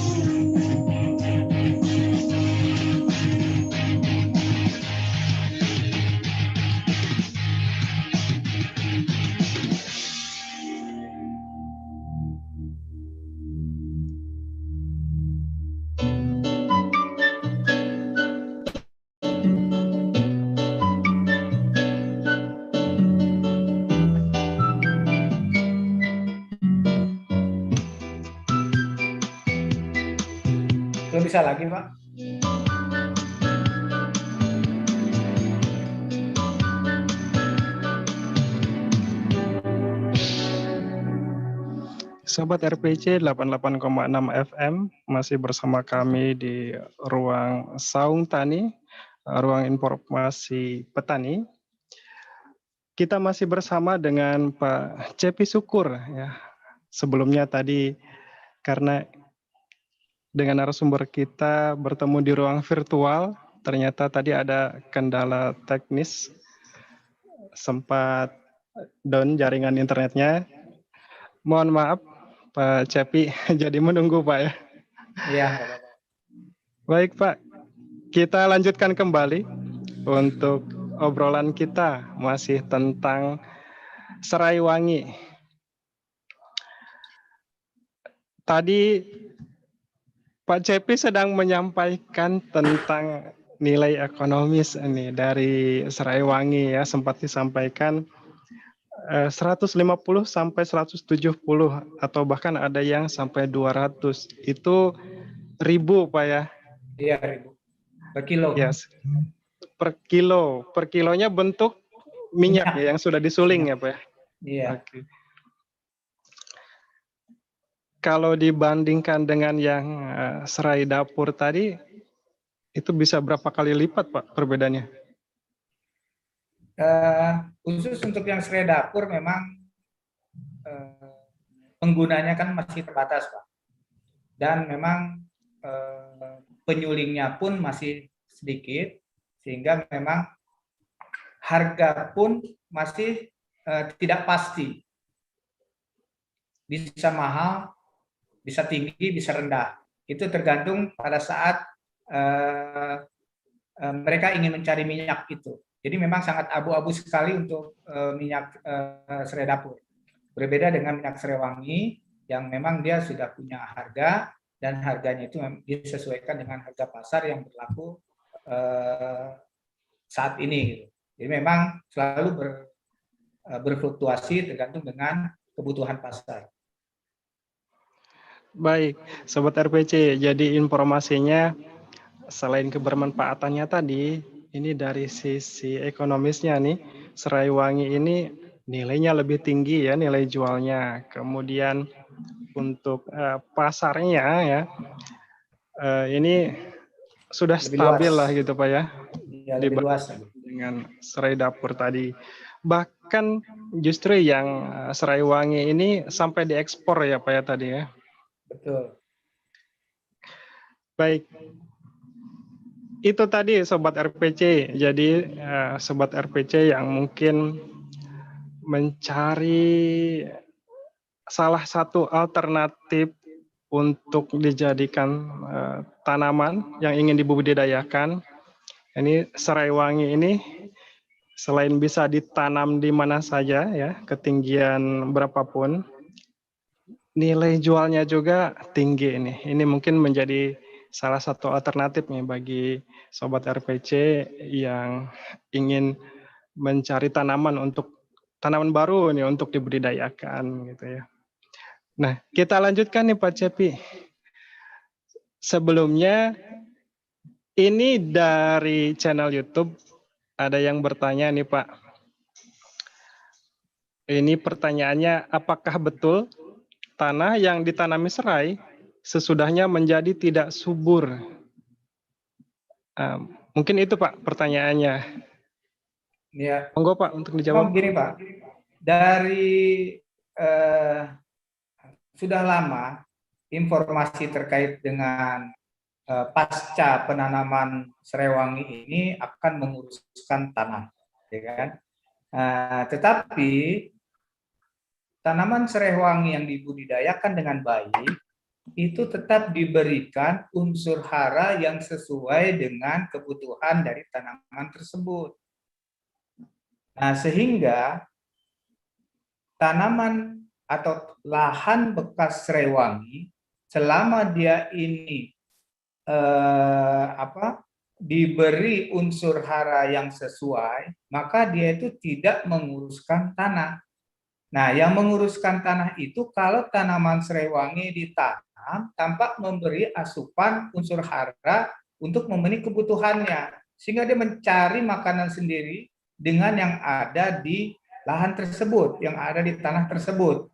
Belum bisa lagi, Pak. Sobat RPC 88,6 FM masih bersama kami di ruang Saung Tani, ruang informasi petani. Kita masih bersama dengan Pak Cepi Syukur ya. Sebelumnya tadi karena dengan narasumber kita bertemu di ruang virtual, ternyata tadi ada kendala teknis, sempat down jaringan internetnya. Mohon maaf Pak Cepi, jadi menunggu Pak ya. Iya, nggak apa-apa. Baik Pak, kita lanjutkan kembali untuk obrolan kita masih tentang serai wangi. Tadi Pak Cepi sedang menyampaikan tentang nilai ekonomis ini dari serai wangi ya, sempat disampaikan 150 sampai 170 atau bahkan ada yang sampai 200. Itu ribu Pak ya. Iya, ribu. Per kilo. Yes. Per kilo. Per kilonya bentuk minyak ya yang sudah disuling ya Pak ya. Iya. Oke. Kalau dibandingkan dengan yang serai dapur tadi, itu bisa berapa kali lipat Pak perbedaannya? Khusus untuk yang serai dapur memang penggunanya kan masih terbatas, Pak. Dan memang penyulingnya pun masih sedikit, sehingga memang harga pun masih tidak pasti. Bisa mahal, bisa tinggi, bisa rendah. Itu tergantung pada saat mereka ingin mencari minyak itu. Jadi memang sangat abu-abu sekali untuk minyak serai dapur. Berbeda dengan minyak serai wangi yang memang dia sudah punya harga dan harganya itu disesuaikan dengan harga pasar yang berlaku saat ini. Jadi memang selalu berfluktuasi tergantung dengan kebutuhan pasar. Baik, Sobat RPC, jadi informasinya selain kebermanfaatannya tadi, ini dari sisi ekonomisnya nih, serai wangi ini nilainya lebih tinggi ya, nilai jualnya. Kemudian untuk pasarnya ya, ini sudah Lebih stabil luas lah gitu Pak ya, Ya, lebih luas. dengan serai dapur tadi. Bahkan justru yang serai wangi ini sampai diekspor ya Pak ya tadi ya. Betul. Baik. Itu tadi Sobat RPC. Jadi Sobat RPC yang mungkin mencari salah satu alternatif untuk dijadikan tanaman yang ingin dibudidayakan. Ini serai wangi ini selain bisa ditanam di mana saja ya, ketinggian berapapun, nilai jualnya juga tinggi ini. Ini mungkin menjadi salah satu alternatif nih bagi Sobat RPC yang ingin mencari tanaman baru nih untuk dibudidayakan gitu ya. Nah, kita lanjutkan nih Pak Cepi. Sebelumnya ini dari channel YouTube ada yang bertanya nih Pak. Ini pertanyaannya, apakah betul tanah yang ditanami serai sesudahnya menjadi tidak subur? Mungkin itu Pak pertanyaannya. Ya. Monggo Pak untuk dijawab. Begini Pak, dari sudah lama informasi terkait dengan pasca penanaman serai wangi ini akan menguruskan tanah, ya kan? Tetapi tanaman serai wangi yang dibudidayakan dengan baik itu tetap diberikan unsur hara yang sesuai dengan kebutuhan dari tanaman tersebut. Nah, sehingga tanaman atau lahan bekas serai wangi selama dia ini diberi unsur hara yang sesuai, maka dia itu tidak menguruskan tanah. Nah, yang menguruskan tanah itu kalau tanaman serai wangi ditanam ditanam tanpa memberi asupan unsur hara untuk memenuhi kebutuhannya, sehingga dia mencari makanan sendiri dengan yang ada di lahan tersebut, yang ada di tanah tersebut.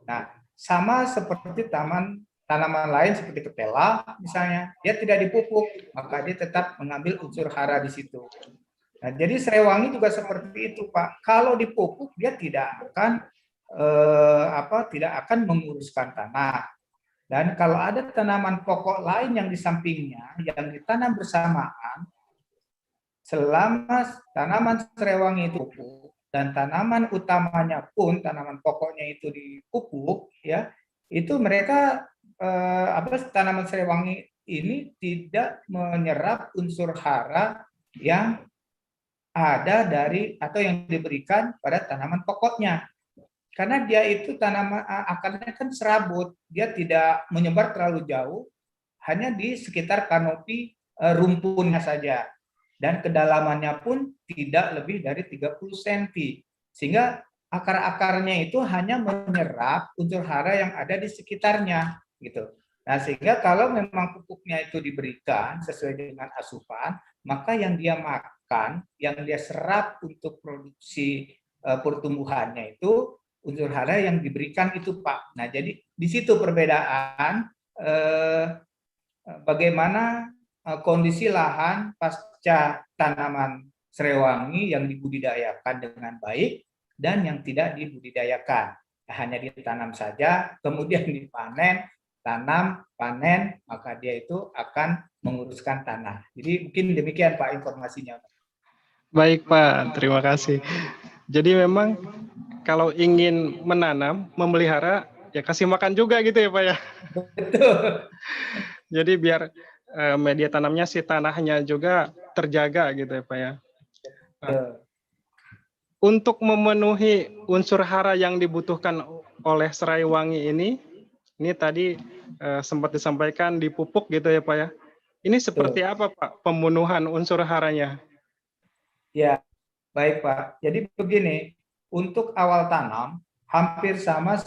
Nah, sama seperti tanaman lain seperti ketela misalnya, dia tidak dipupuk, maka dia tetap mengambil unsur hara di situ. Nah, jadi serewangi juga seperti itu, Pak. Kalau dipupuk dia tidak akan menguruskan tanah. Dan kalau ada tanaman pokok lain yang di sampingnya yang ditanam bersamaan, selama tanaman serewangi itu pupuk dan tanaman utamanya pun tanaman pokoknya itu dipupuk, ya, itu mereka tanaman serewangi ini tidak menyerap unsur hara yang ada dari atau yang diberikan pada tanaman pokoknya. Karena dia itu tanaman akarnya kan serabut, dia tidak menyebar terlalu jauh, hanya di sekitar kanopi rumpunnya saja. Dan kedalamannya pun tidak lebih dari 30 cm. Sehingga akar-akarnya itu hanya menyerap unsur hara yang ada di sekitarnya, gitu. Nah, sehingga kalau memang pupuknya itu diberikan sesuai dengan asupan, maka yang dia makan, yang dia serap untuk produksi pertumbuhannya itu unsur hara yang diberikan itu, Pak. Nah, jadi di situ perbedaan bagaimana kondisi lahan pasca tanaman serewangi yang dibudidayakan dengan baik dan yang tidak dibudidayakan. Hanya ditanam saja, kemudian dipanen, tanam, panen, maka dia itu akan menguruskan tanah. Jadi mungkin demikian, Pak, informasinya. Baik, Pak. Terima kasih. Jadi memang kalau ingin menanam, memelihara, ya kasih makan juga gitu ya, Pak ya. Betul. Jadi biar media tanamnya si tanahnya juga terjaga gitu ya, Pak ya. Betul. Untuk memenuhi unsur hara yang dibutuhkan oleh serai wangi ini tadi sempat disampaikan dipupuk gitu ya, Pak ya. Ini seperti apa, Pak, pembunuhan unsur haranya? Ya, baik, Pak. Jadi begini, untuk awal tanam hampir sama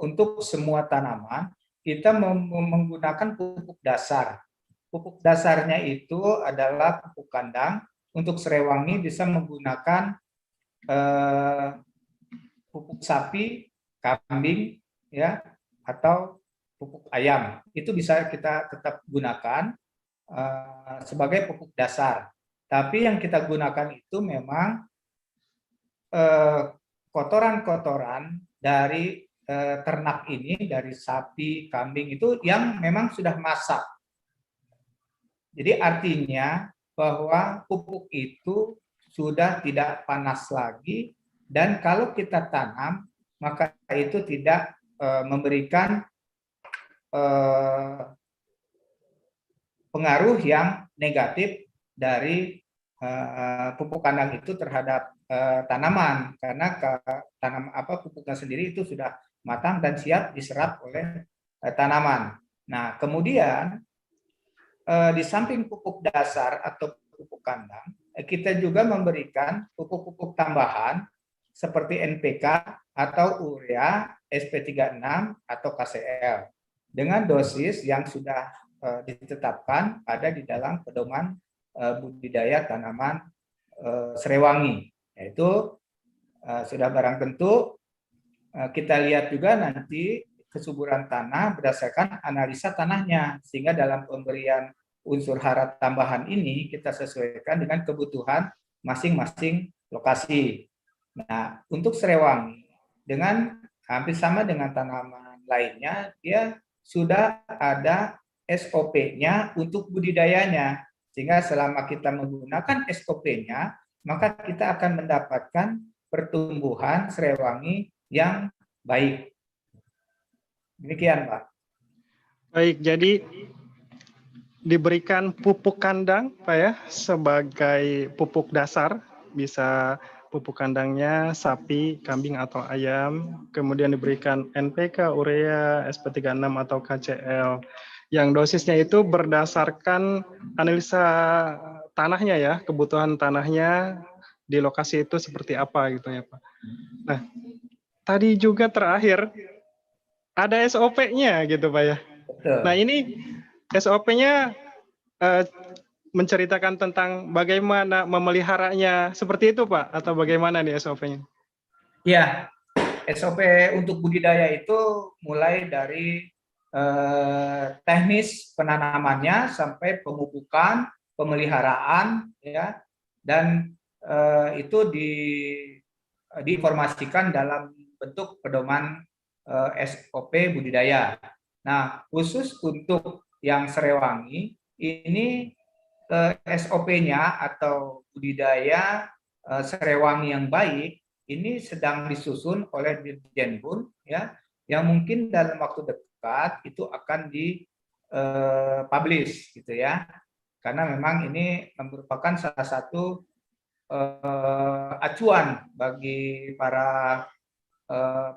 untuk semua tanaman, kita menggunakan pupuk dasar. Pupuk dasarnya itu adalah pupuk kandang. Untuk serewangi bisa menggunakan pupuk sapi, kambing, ya, atau pupuk ayam. Itu bisa kita tetap gunakan sebagai pupuk dasar. Tapi yang kita gunakan itu memang kotoran-kotoran dari ternak ini, dari sapi, kambing itu yang memang sudah masak. Jadi artinya bahwa pupuk itu sudah tidak panas lagi, dan kalau kita tanam maka itu tidak memberikan pengaruh yang negatif dari pupuk kandang itu terhadap tanaman, karena pupuknya sendiri itu sudah matang dan siap diserap oleh tanaman. Nah, kemudian di samping pupuk dasar atau pupuk kandang, kita juga memberikan pupuk-pupuk tambahan seperti NPK atau urea, SP36 atau KCL dengan dosis yang sudah ditetapkan ada di dalam pedoman budidaya tanaman serewangi, yaitu sudah barang tentu kita lihat juga nanti kesuburan tanah berdasarkan analisa tanahnya, sehingga dalam pemberian unsur hara tambahan ini kita sesuaikan dengan kebutuhan masing-masing lokasi. Nah, untuk serewangi dengan hampir sama dengan tanaman lainnya, dia sudah ada SOP-nya untuk budidayanya, sehingga selama kita menggunakan SOP-nya, maka kita akan mendapatkan pertumbuhan serewangi yang baik. Demikian, Pak. Baik, jadi diberikan pupuk kandang, Pak ya, sebagai pupuk dasar, bisa pupuk kandangnya sapi, kambing atau ayam, kemudian diberikan NPK, urea, SP36 atau KCL. Yang dosisnya itu berdasarkan analisa tanahnya ya, kebutuhan tanahnya di lokasi itu seperti apa gitu ya, Pak. Nah, tadi juga terakhir ada SOP-nya gitu, Pak ya. Betul. Nah, ini SOP-nya menceritakan tentang bagaimana memeliharanya, seperti itu Pak, atau bagaimana nih SOP-nya? Ya, SOP untuk budidaya itu mulai dari teknis penanamannya sampai pemupukan, pemeliharaan, ya, dan itu diinformasikan dalam bentuk pedoman SOP budidaya. Nah, khusus untuk yang Serewangi ini SOP-nya atau budidaya Serewangi yang baik ini sedang disusun oleh Dirjenbun, ya, yang mungkin dalam waktu dekat itu akan dipublish, gitu ya, karena memang ini merupakan salah satu acuan bagi para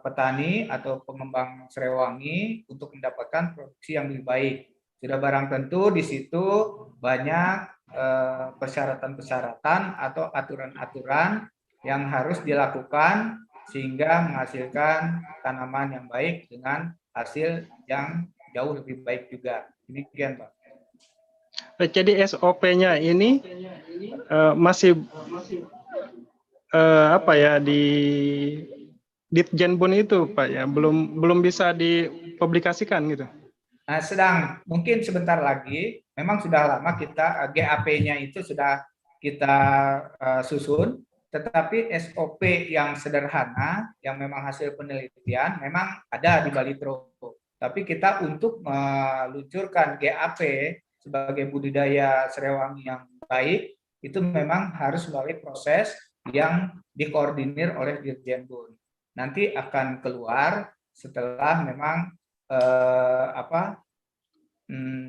petani atau pengembang Serewangi untuk mendapatkan produksi yang lebih baik. Sudah barang tentu di situ banyak persyaratan-persyaratan atau aturan-aturan yang harus dilakukan sehingga menghasilkan tanaman yang baik dengan hasil yang jauh lebih baik juga. Demikian, Pak. Jadi SOP-nya ini masih apa ya, di Ditjenbun itu Pak ya, belum bisa dipublikasikan gitu. Nah, mungkin sebentar lagi, memang sudah lama kita GAP-nya itu sudah kita susun, tetapi SOP yang sederhana, yang memang hasil penelitian, memang ada di Balitro. Tapi kita untuk meluncurkan GAP sebagai budidaya Serewangi yang baik, itu memang harus melalui proses yang dikoordinir oleh Dirjenbun. Nanti akan keluar setelah memang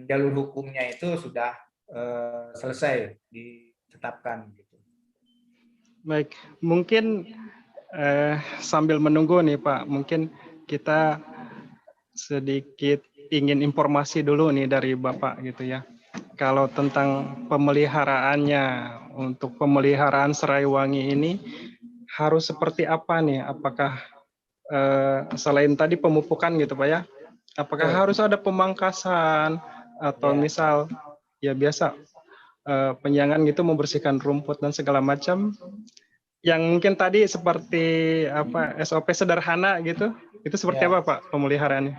jalur hukumnya itu sudah selesai ditetapkan. Gitu. Baik, mungkin sambil menunggu nih Pak, mungkin kita sedikit ingin informasi dulu nih dari Bapak gitu ya. Kalau tentang pemeliharaannya, untuk pemeliharaan Serewangi ini harus seperti apa nih? Apakah selain tadi pemupukan gitu Pak ya, apakah harus ada pemangkasan atau misal ya biasa penyangan gitu, membersihkan rumput dan segala macam yang mungkin tadi seperti apa SOP sederhana gitu, itu seperti apa Pak pemeliharaannya?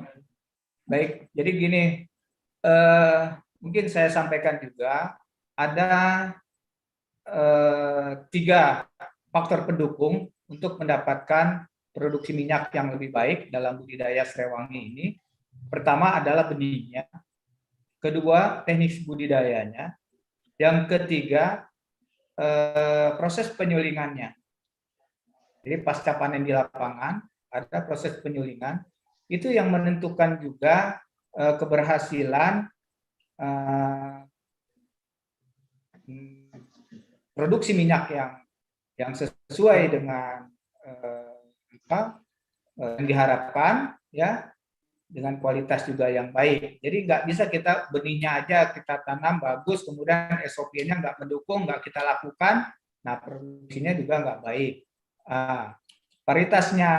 Baik, jadi gini, mungkin saya sampaikan juga ada 3 faktor pendukung untuk mendapatkan produksi minyak yang lebih baik dalam budidaya Serewangi ini. Pertama adalah benihnya, kedua teknik budidayanya, yang ketiga proses penyulingannya. Jadi pasca panen di lapangan ada proses penyulingan, itu yang menentukan juga keberhasilan produksi minyak yang sesuai dengan yang diharapkan, ya, dengan kualitas juga yang baik. Jadi nggak bisa kita benihnya aja kita tanam bagus, kemudian SOP-nya nggak mendukung, nggak kita lakukan, nah produksinya juga nggak baik. Paritasnya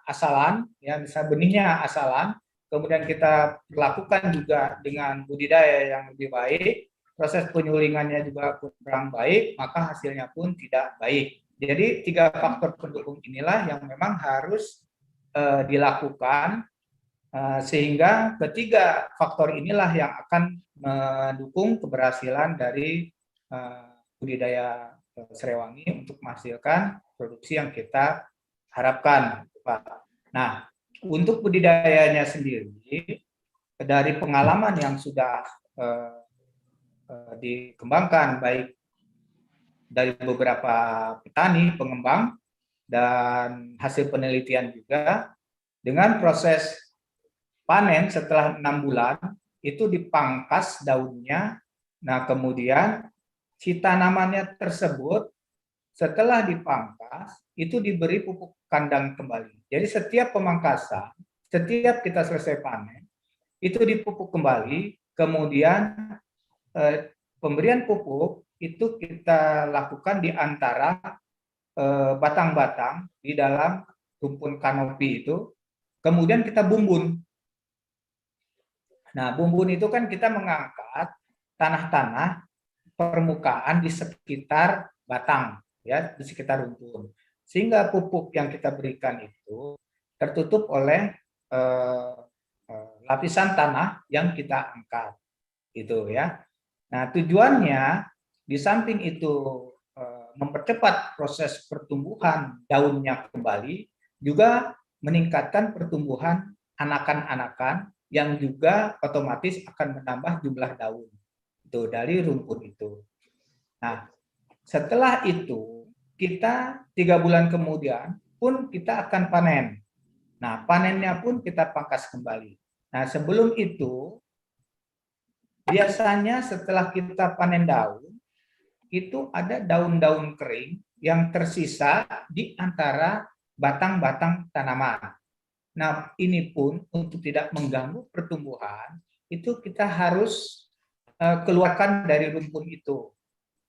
asalan, ya, misal benihnya asalan, kemudian kita lakukan juga dengan budidaya yang lebih baik, proses penyulingannya juga kurang baik, maka hasilnya pun tidak baik. Jadi 3 faktor pendukung inilah yang memang harus dilakukan, sehingga ketiga faktor inilah yang akan mendukung keberhasilan dari budidaya Serewangi untuk menghasilkan produksi yang kita harapkan, Pak. Nah, untuk budidayanya sendiri, dari pengalaman yang sudah dikembangkan baik dari beberapa petani pengembang dan hasil penelitian juga, dengan proses panen setelah 6 bulan itu dipangkas daunnya. Nah, kemudian si tanamannya tersebut setelah dipangkas itu diberi pupuk kandang kembali. Jadi setiap pemangkasan, setiap kita selesai panen itu dipupuk kembali, kemudian pemberian pupuk itu kita lakukan di antara batang-batang di dalam rumpun kanopi itu, kemudian kita bumbun. Nah, bumbun itu kan kita mengangkat tanah-tanah permukaan di sekitar batang, ya, di sekitar rumpun. Sehingga pupuk yang kita berikan itu tertutup oleh lapisan tanah yang kita angkat, gitu ya. Nah, tujuannya di samping itu mempercepat proses pertumbuhan daunnya kembali, juga meningkatkan pertumbuhan anakan-anakan yang juga otomatis akan menambah jumlah daun itu dari rumput itu. Nah, setelah itu kita 3 bulan kemudian pun kita akan panen. Nah, panennya pun kita pangkas kembali. Nah, sebelum itu biasanya setelah kita panen daun, itu ada daun-daun kering yang tersisa di antara batang-batang tanaman. Nah, ini pun untuk tidak mengganggu pertumbuhan, itu kita harus keluarkan dari rumpun itu.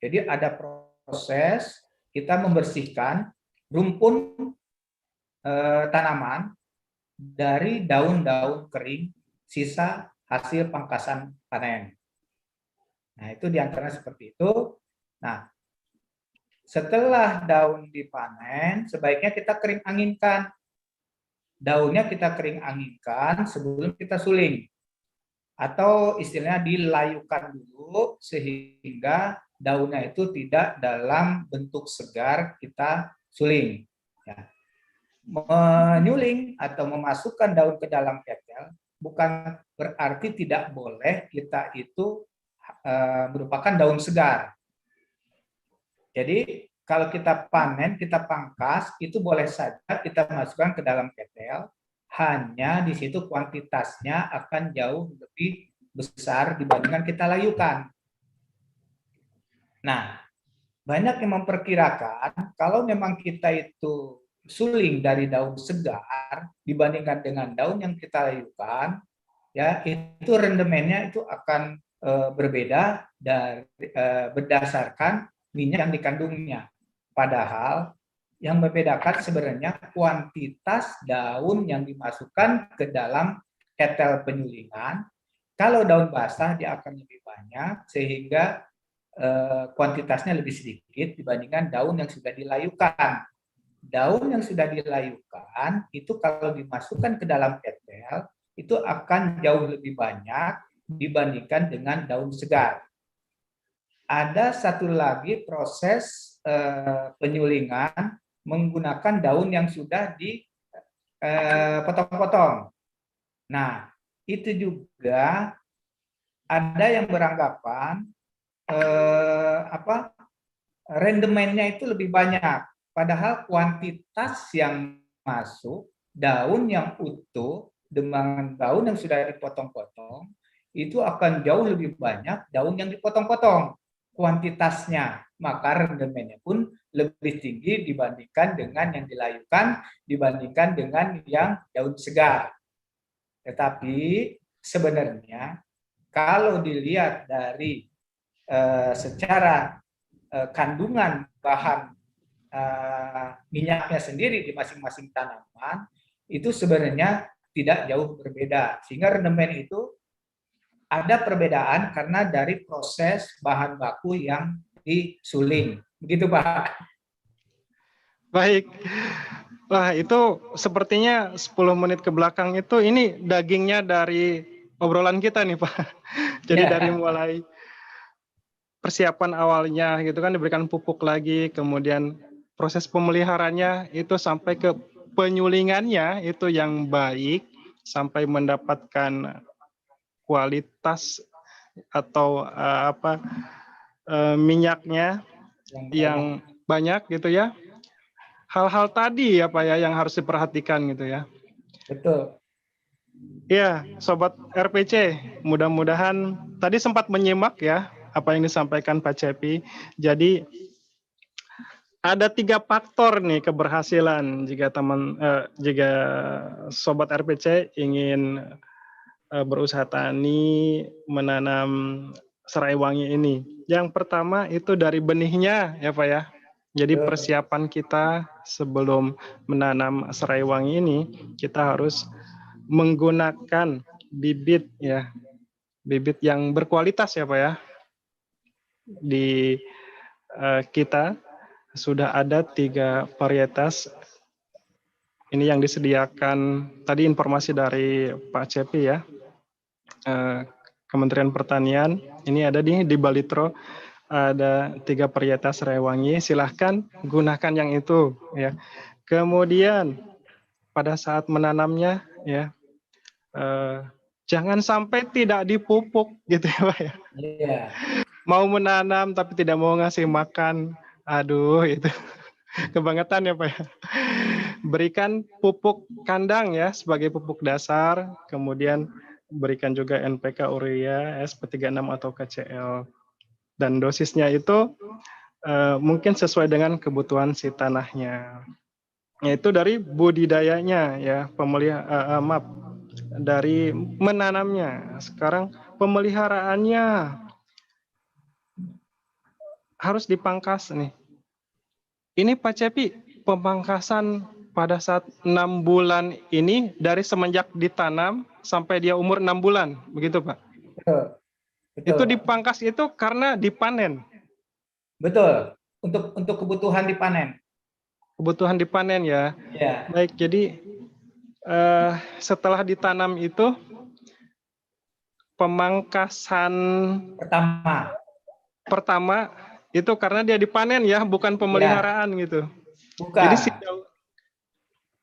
Jadi ada proses kita membersihkan rumpun tanaman dari daun-daun kering sisa hasil pangkasan panen. Nah, itu diantaranya seperti itu. Nah, setelah daun dipanen, sebaiknya kita kering anginkan. Daunnya kita kering anginkan sebelum kita suling. Atau istilahnya dilayukan dulu sehingga daunnya itu tidak dalam bentuk segar kita suling. Ya. Menyuling atau memasukkan daun ke dalam ketel bukan berarti tidak boleh kita itu merupakan daun segar. Jadi kalau kita panen, kita pangkas, itu boleh saja kita masukkan ke dalam ketel, hanya di situ kuantitasnya akan jauh lebih besar dibandingkan kita layukan. Nah, banyak yang memperkirakan kalau memang kita itu suling dari daun segar dibandingkan dengan daun yang kita layukan, ya itu rendemennya itu akan berbeda dari berdasarkan minyak yang dikandungnya. Padahal yang membedakan sebenarnya kuantitas daun yang dimasukkan ke dalam ketel penyulingan. Kalau daun basah dia akan lebih banyak sehingga kuantitasnya lebih sedikit dibandingkan daun yang sudah dilayukan. Daun yang sudah dilayukan itu kalau dimasukkan ke dalam ketel itu akan jauh lebih banyak dibandingkan dengan daun segar. Ada satu lagi proses penyulingan menggunakan daun yang sudah dipotong-potong. Nah, itu juga ada yang beranggapan rendemennya itu lebih banyak. Padahal kuantitas yang masuk daun yang utuh dengan daun yang sudah dipotong-potong itu akan jauh lebih banyak daun yang dipotong-potong kuantitasnya, maka rendemennya pun lebih tinggi dibandingkan dengan yang dilayukan, dibandingkan dengan yang daun segar. Tetapi sebenarnya kalau dilihat dari secara kandungan bahan minyaknya sendiri di masing-masing tanaman, itu sebenarnya tidak jauh berbeda. Sehingga rendemen itu ada perbedaan karena dari proses bahan baku yang disuling. Begitu, Pak. Baik. Wah, itu sepertinya 10 menit ke belakang itu ini dagingnya dari obrolan kita nih, Pak. Jadi dari mulai persiapan awalnya gitu kan, diberikan pupuk lagi, kemudian proses pemeliharaannya itu sampai ke penyulingannya itu yang baik sampai mendapatkan kualitas atau minyaknya yang banyak gitu ya. Hal-hal tadi ya Pak ya yang harus diperhatikan gitu ya. Betul. Ya, Sobat RPC, mudah-mudahan tadi sempat menyimak ya apa yang disampaikan Pak Cepi. Jadi ada 3 faktor nih keberhasilan jika Sobat RPC ingin berusaha tani menanam serai wangi ini. Yang pertama itu dari benihnya ya Pak ya. Jadi persiapan kita sebelum menanam serai wangi ini kita harus menggunakan bibit ya. bibit yang berkualitas ya Pak ya. Di kita sudah ada 3 varietas. Ini yang disediakan tadi informasi dari Pak Cepi ya. Kementerian Pertanian ini ada di Balitro ada 3 varietas serai wangi. Silahkan gunakan yang itu ya. Kemudian pada saat menanamnya ya jangan sampai tidak dipupuk gitu ya Pak ya. Iya. Mau menanam tapi tidak mau ngasih makan, aduh itu kebangetan ya Pak ya. Berikan pupuk kandang ya sebagai pupuk dasar, kemudian berikan juga NPK, urea, SP36 atau KCL. Dan dosisnya itu mungkin sesuai dengan kebutuhan si tanahnya. Yaitu dari budidayanya ya, dari menanamnya. Sekarang pemeliharaannya harus dipangkas nih. Ini Pak Cepi, pemangkasan pada saat 6 bulan ini dari semenjak ditanam sampai dia umur 6 bulan, begitu Pak? Betul. Betul. Itu dipangkas itu karena dipanen. Betul. Untuk kebutuhan dipanen. Kebutuhan dipanen ya. Ya. Baik, jadi setelah ditanam itu pemangkasan pertama itu karena dia dipanen ya, bukan pemeliharaan gitu. Bukan. Jadi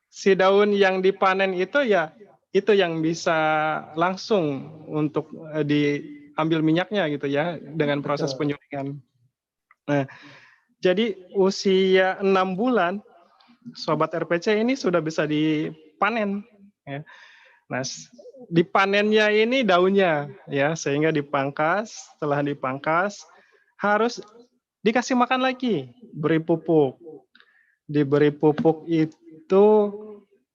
si daun yang dipanen itu ya itu yang bisa langsung untuk diambil minyaknya gitu ya dengan proses penyulingan. Nah, jadi usia 6 bulan Sobat RPC ini sudah bisa dipanen ya. Nah, dipanennya ini daunnya ya, sehingga dipangkas. Setelah dipangkas harus dikasih makan lagi, beri pupuk. Diberi pupuk itu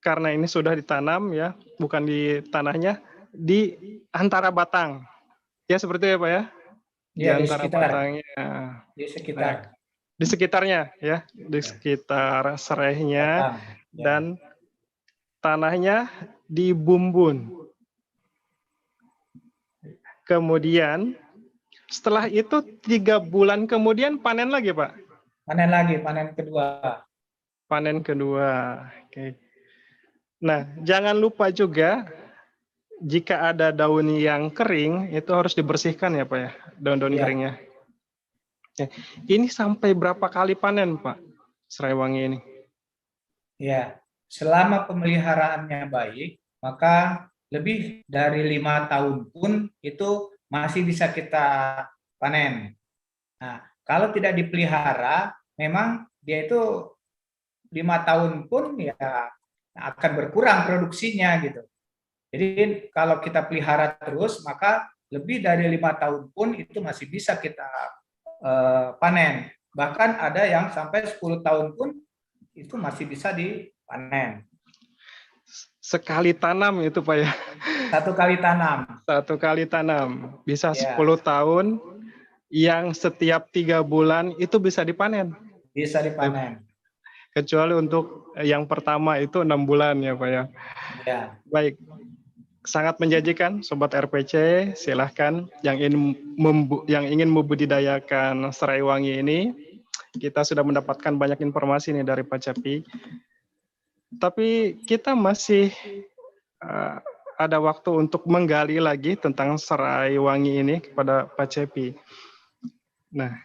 karena ini sudah ditanam ya, bukan di tanahnya, di antara batang. Ya seperti itu ya Pak ya? Di antara batangnya. Di sekitar. Nah, di sekitarnya ya, di sekitar serainya dan tanahnya dibumbun. Kemudian setelah itu 3 bulan kemudian panen lagi Pak? Panen lagi, panen kedua. Panen kedua. Oke. Nah, jangan lupa juga jika ada daun yang kering itu harus dibersihkan ya Pak ya, daun-daun keringnya. Oke. Ini sampai berapa kali panen Pak serai wangi ini? Ya, selama pemeliharaannya baik, maka lebih dari 5 tahun pun itu masih bisa kita panen. Nah, kalau tidak dipelihara, memang dia itu 5 tahun pun ya akan berkurang produksinya gitu. Jadi kalau kita pelihara terus, maka lebih dari 5 tahun pun itu masih bisa kita panen. Bahkan ada yang sampai 10 tahun pun itu masih bisa dipanen. Sekali tanam itu Pak ya? 1 kali tanam. 1 kali tanam. Bisa 10 tahun yang setiap 3 bulan itu bisa dipanen. Bisa dipanen. Kecuali untuk yang pertama itu 6 bulan ya Pak ya? Ya. Baik. Sangat menjanjikan Sobat RPC, silahkan yang ingin membudidayakan serai wangi ini. Kita sudah mendapatkan banyak informasi nih dari Pak Cepi. Tapi kita masih ada waktu untuk menggali lagi tentang serai wangi ini kepada Pak Cepi. Nah,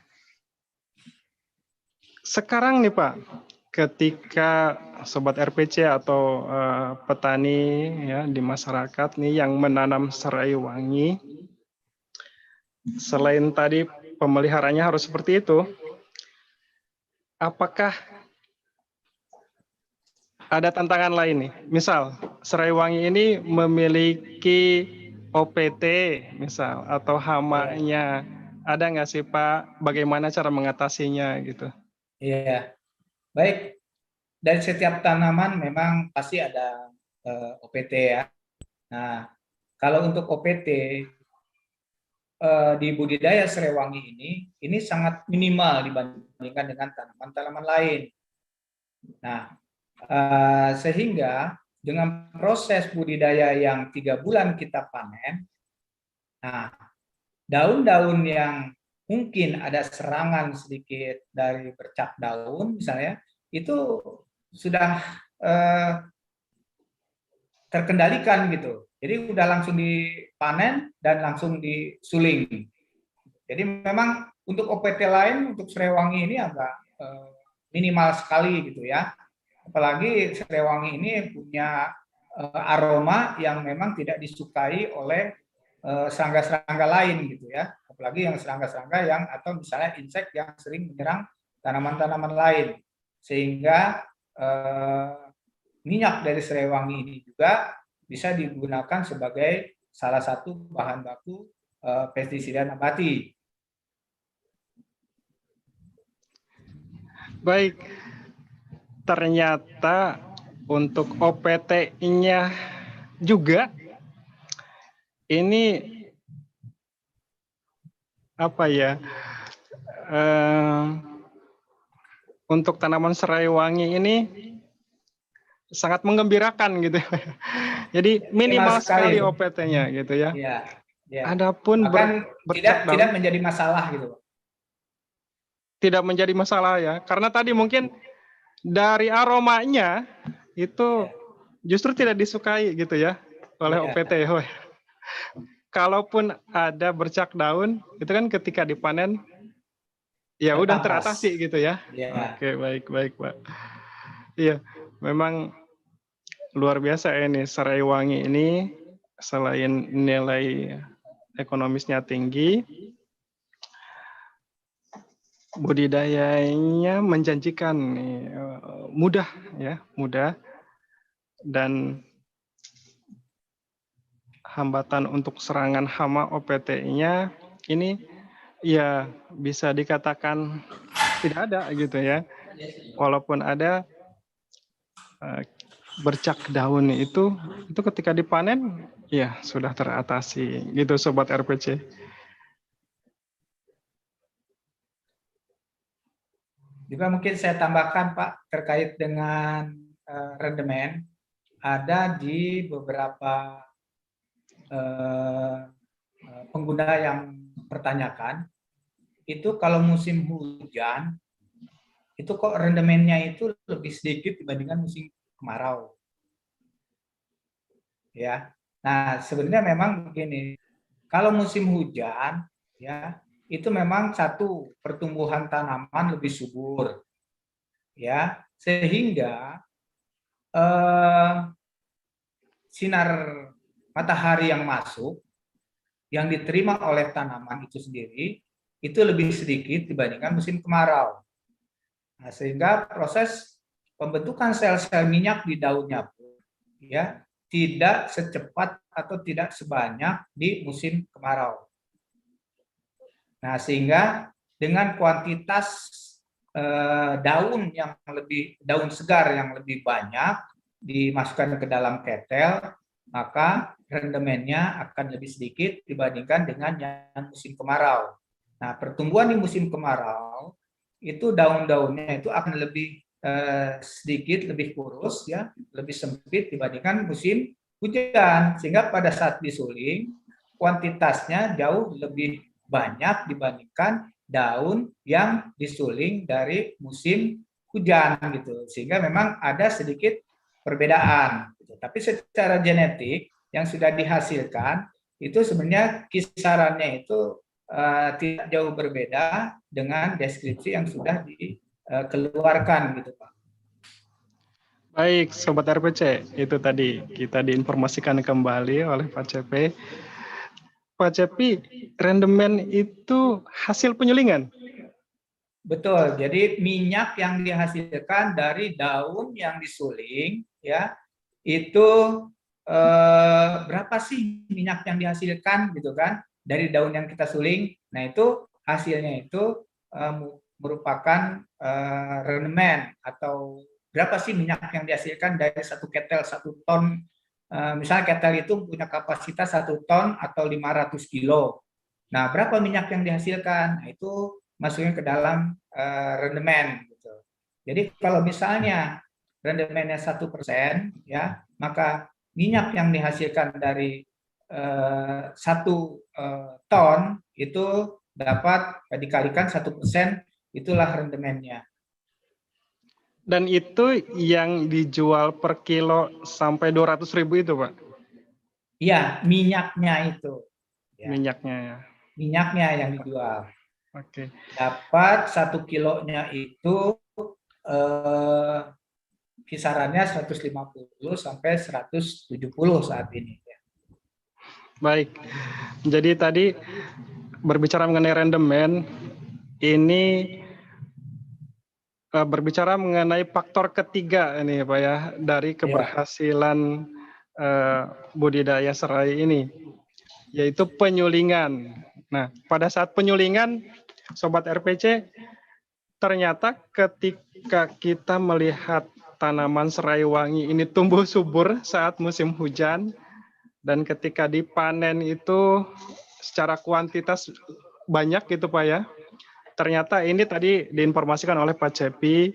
sekarang nih Pak, ketika Sobat RPC atau petani ya di masyarakat nih yang menanam serai wangi, selain tadi pemeliharanya harus seperti itu, apakah ada tantangan lain nih? Misal, serai wangi ini memiliki OPT, misal, atau hamanya. Ada nggak sih Pak, bagaimana cara mengatasinya gitu? Iya, baik. Dari setiap tanaman memang pasti ada OPT ya. Nah, kalau untuk OPT di budidaya serai wangi ini sangat minimal dibandingkan dengan tanaman-tanaman lain. Nah, sehingga dengan proses budidaya yang 3 bulan kita panen, Nah, daun-daun yang mungkin ada serangan sedikit dari bercak daun misalnya, itu sudah terkendalikan gitu. Jadi udah langsung dipanen dan langsung disuling. Jadi memang untuk OPT lain, untuk serai wangi ini agak minimal sekali gitu ya. Apalagi serai wangi ini punya aroma yang memang tidak disukai oleh serangga-serangga lain gitu ya. Apalagi yang serangga-serangga yang atau misalnya insek yang sering menyerang tanaman-tanaman lain. Sehingga minyak dari serai wangi ini juga bisa digunakan sebagai salah satu bahan baku pestisida nabati. Baik, ternyata untuk OPT-nya juga ini apa ya? Untuk tanaman serai wangi ini sangat menggembirakan gitu. Jadi minimal sekali OPT-nya gitu ya. Iya, ya. Adapun tidak menjadi masalah gitu. Tidak menjadi masalah ya, karena tadi mungkin dari aromanya itu justru tidak disukai gitu ya oleh OPT. Kalaupun ada bercak daun, itu kan ketika dipanen ya udah teratasi gitu ya. Oke, baik Pak. Iya, memang luar biasa ini serai wangi ini, selain nilai ekonomisnya tinggi, budidayanya menjanjikan, mudah ya, mudah, dan hambatan untuk serangan hama OPT-nya ini ya bisa dikatakan tidak ada gitu ya. Walaupun ada bercak daun itu ketika dipanen ya sudah teratasi gitu Sobat RPC. Juga mungkin saya tambahkan Pak terkait dengan rendemen, ada di beberapa pengguna yang pertanyakan itu kalau musim hujan itu kok rendemennya itu lebih sedikit dibandingkan musim kemarau. Ya. Nah, sebenarnya memang begini. Kalau musim hujan ya itu memang satu pertumbuhan tanaman lebih subur, ya sehingga sinar matahari yang masuk yang diterima oleh tanaman itu sendiri itu lebih sedikit dibandingkan musim kemarau. Nah, sehingga proses pembentukan sel-sel minyak di daunnya pun ya tidak secepat atau tidak sebanyak di musim kemarau. Nah, sehingga dengan kuantitas daun segar yang lebih banyak dimasukkan ke dalam ketel, maka rendemennya akan lebih sedikit dibandingkan dengan yang musim kemarau. Nah, pertumbuhan di musim kemarau itu daun-daunnya itu akan lebih sedikit lebih kurus ya, lebih sempit dibandingkan musim hujan, sehingga pada saat disuling kuantitasnya jauh lebih banyak dibandingkan daun yang disuling dari musim hujan gitu, sehingga memang ada sedikit perbedaan gitu. Tapi secara genetik yang sudah dihasilkan itu sebenarnya kisarannya itu tidak jauh berbeda dengan deskripsi yang sudah dikeluarkan gitu Pak. Baik Sobat RPC, itu tadi kita diinformasikan kembali oleh Pak CP. Pak Cepi, rendemen itu hasil penyulingan? Betul, jadi minyak yang dihasilkan dari daun yang disuling, ya itu berapa sih minyak yang dihasilkan gitu kan dari daun yang kita suling? Nah itu hasilnya itu merupakan rendemen atau berapa sih minyak yang dihasilkan dari satu ketel 1 ton. Misalnya ketel itu punya kapasitas 1 ton atau 500 kilo. Nah, berapa minyak yang dihasilkan? Nah, itu masuknya ke dalam rendemen. Gitu. Jadi kalau misalnya rendemennya 1%, ya, maka minyak yang dihasilkan dari 1 ton itu dapat dikalikan 1%, itulah rendemennya. Dan itu yang dijual per kilo sampai 200.000 itu, Pak? Iya, minyaknya itu. Ya. Minyaknya ya. Minyaknya yang dijual. Oke. Dapat 1 kilonya itu kisarannya 150 sampai 170 saat ini. Baik. Jadi tadi berbicara mengenai rendemen, ini berbicara mengenai faktor ketiga ini Pak ya dari keberhasilan budidaya serai ini, yaitu penyulingan. Nah, pada saat penyulingan, Sobat RPC, ternyata ketika kita melihat tanaman serai wangi ini tumbuh subur saat musim hujan, dan ketika dipanen itu secara kuantitas banyak gitu Pak ya. Ternyata ini tadi diinformasikan oleh Pak Cepi,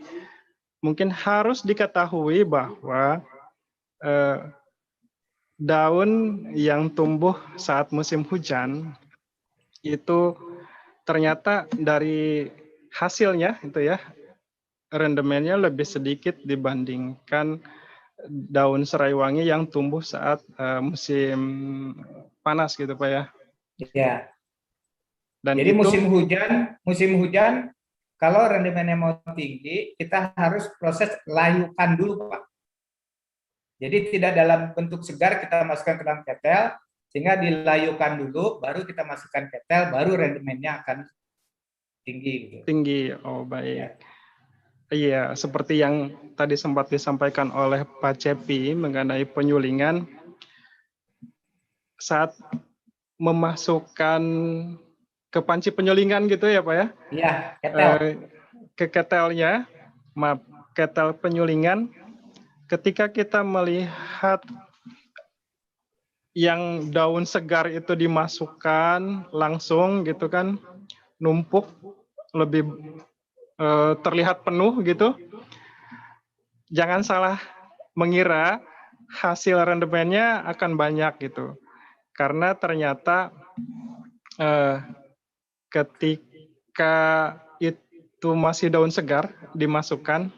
mungkin harus diketahui bahwa daun yang tumbuh saat musim hujan itu ternyata dari hasilnya itu ya, rendemennya lebih sedikit dibandingkan daun serai wangi yang tumbuh saat musim panas gitu Pak ya. Iya. Dan jadi itu, musim hujan kalau rendemennya mau tinggi, kita harus proses layukan dulu, Pak. Jadi tidak dalam bentuk segar kita masukkan ke dalam ketel, sehingga dilayukan dulu, baru kita masukkan ketel, baru rendemennya akan tinggi. Gitu. Tinggi, oh baik. Iya, seperti yang tadi sempat disampaikan oleh Pak Cepi mengenai penyulingan, saat memasukkan ke panci penyulingan gitu ya Pak ya? Iya, ketel. Ke ketelnya, ketel penyulingan, ketika kita melihat yang daun segar itu dimasukkan langsung gitu kan, numpuk, lebih terlihat penuh gitu, jangan salah mengira hasil rendemennya akan banyak gitu, karena ternyata ketika itu masih daun segar dimasukkan,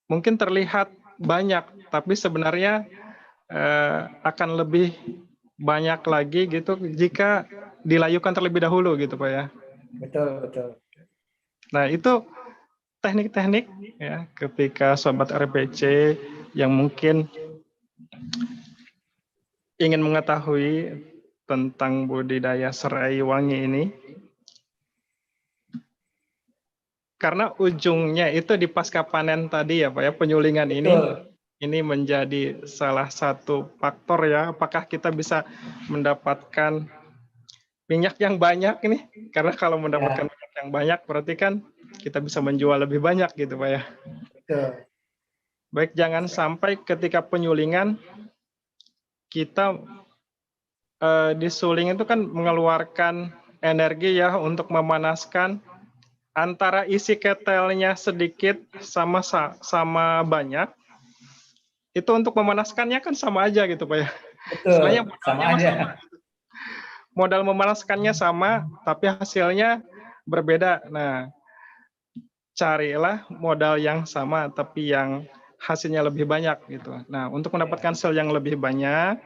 mungkin terlihat banyak, tapi sebenarnya akan lebih banyak lagi gitu jika dilayukan terlebih dahulu gitu Pak ya. Betul, betul. Nah, itu teknik-teknik ya ketika Sobat RPC yang mungkin ingin mengetahui tentang budidaya serai wangi ini. Karena ujungnya itu di pasca panen tadi ya Pak ya, penyulingan ini menjadi salah satu faktor ya, apakah kita bisa mendapatkan minyak yang banyak ini, karena kalau mendapatkan minyak yang banyak berarti kan kita bisa menjual lebih banyak gitu Pak ya. Betul. Baik, jangan sampai ketika penyulingan kita disuling itu kan mengeluarkan energi ya untuk memanaskan, antara isi ketelnya sedikit sama banyak, itu untuk memanaskannya kan sama aja gitu Pak ya. Betul, Sebenarnya sama aja. Modal memanaskannya sama, tapi hasilnya berbeda. Nah, carilah modal yang sama, tapi yang hasilnya lebih banyak gitu. Nah, untuk mendapatkan hasil yang lebih banyak,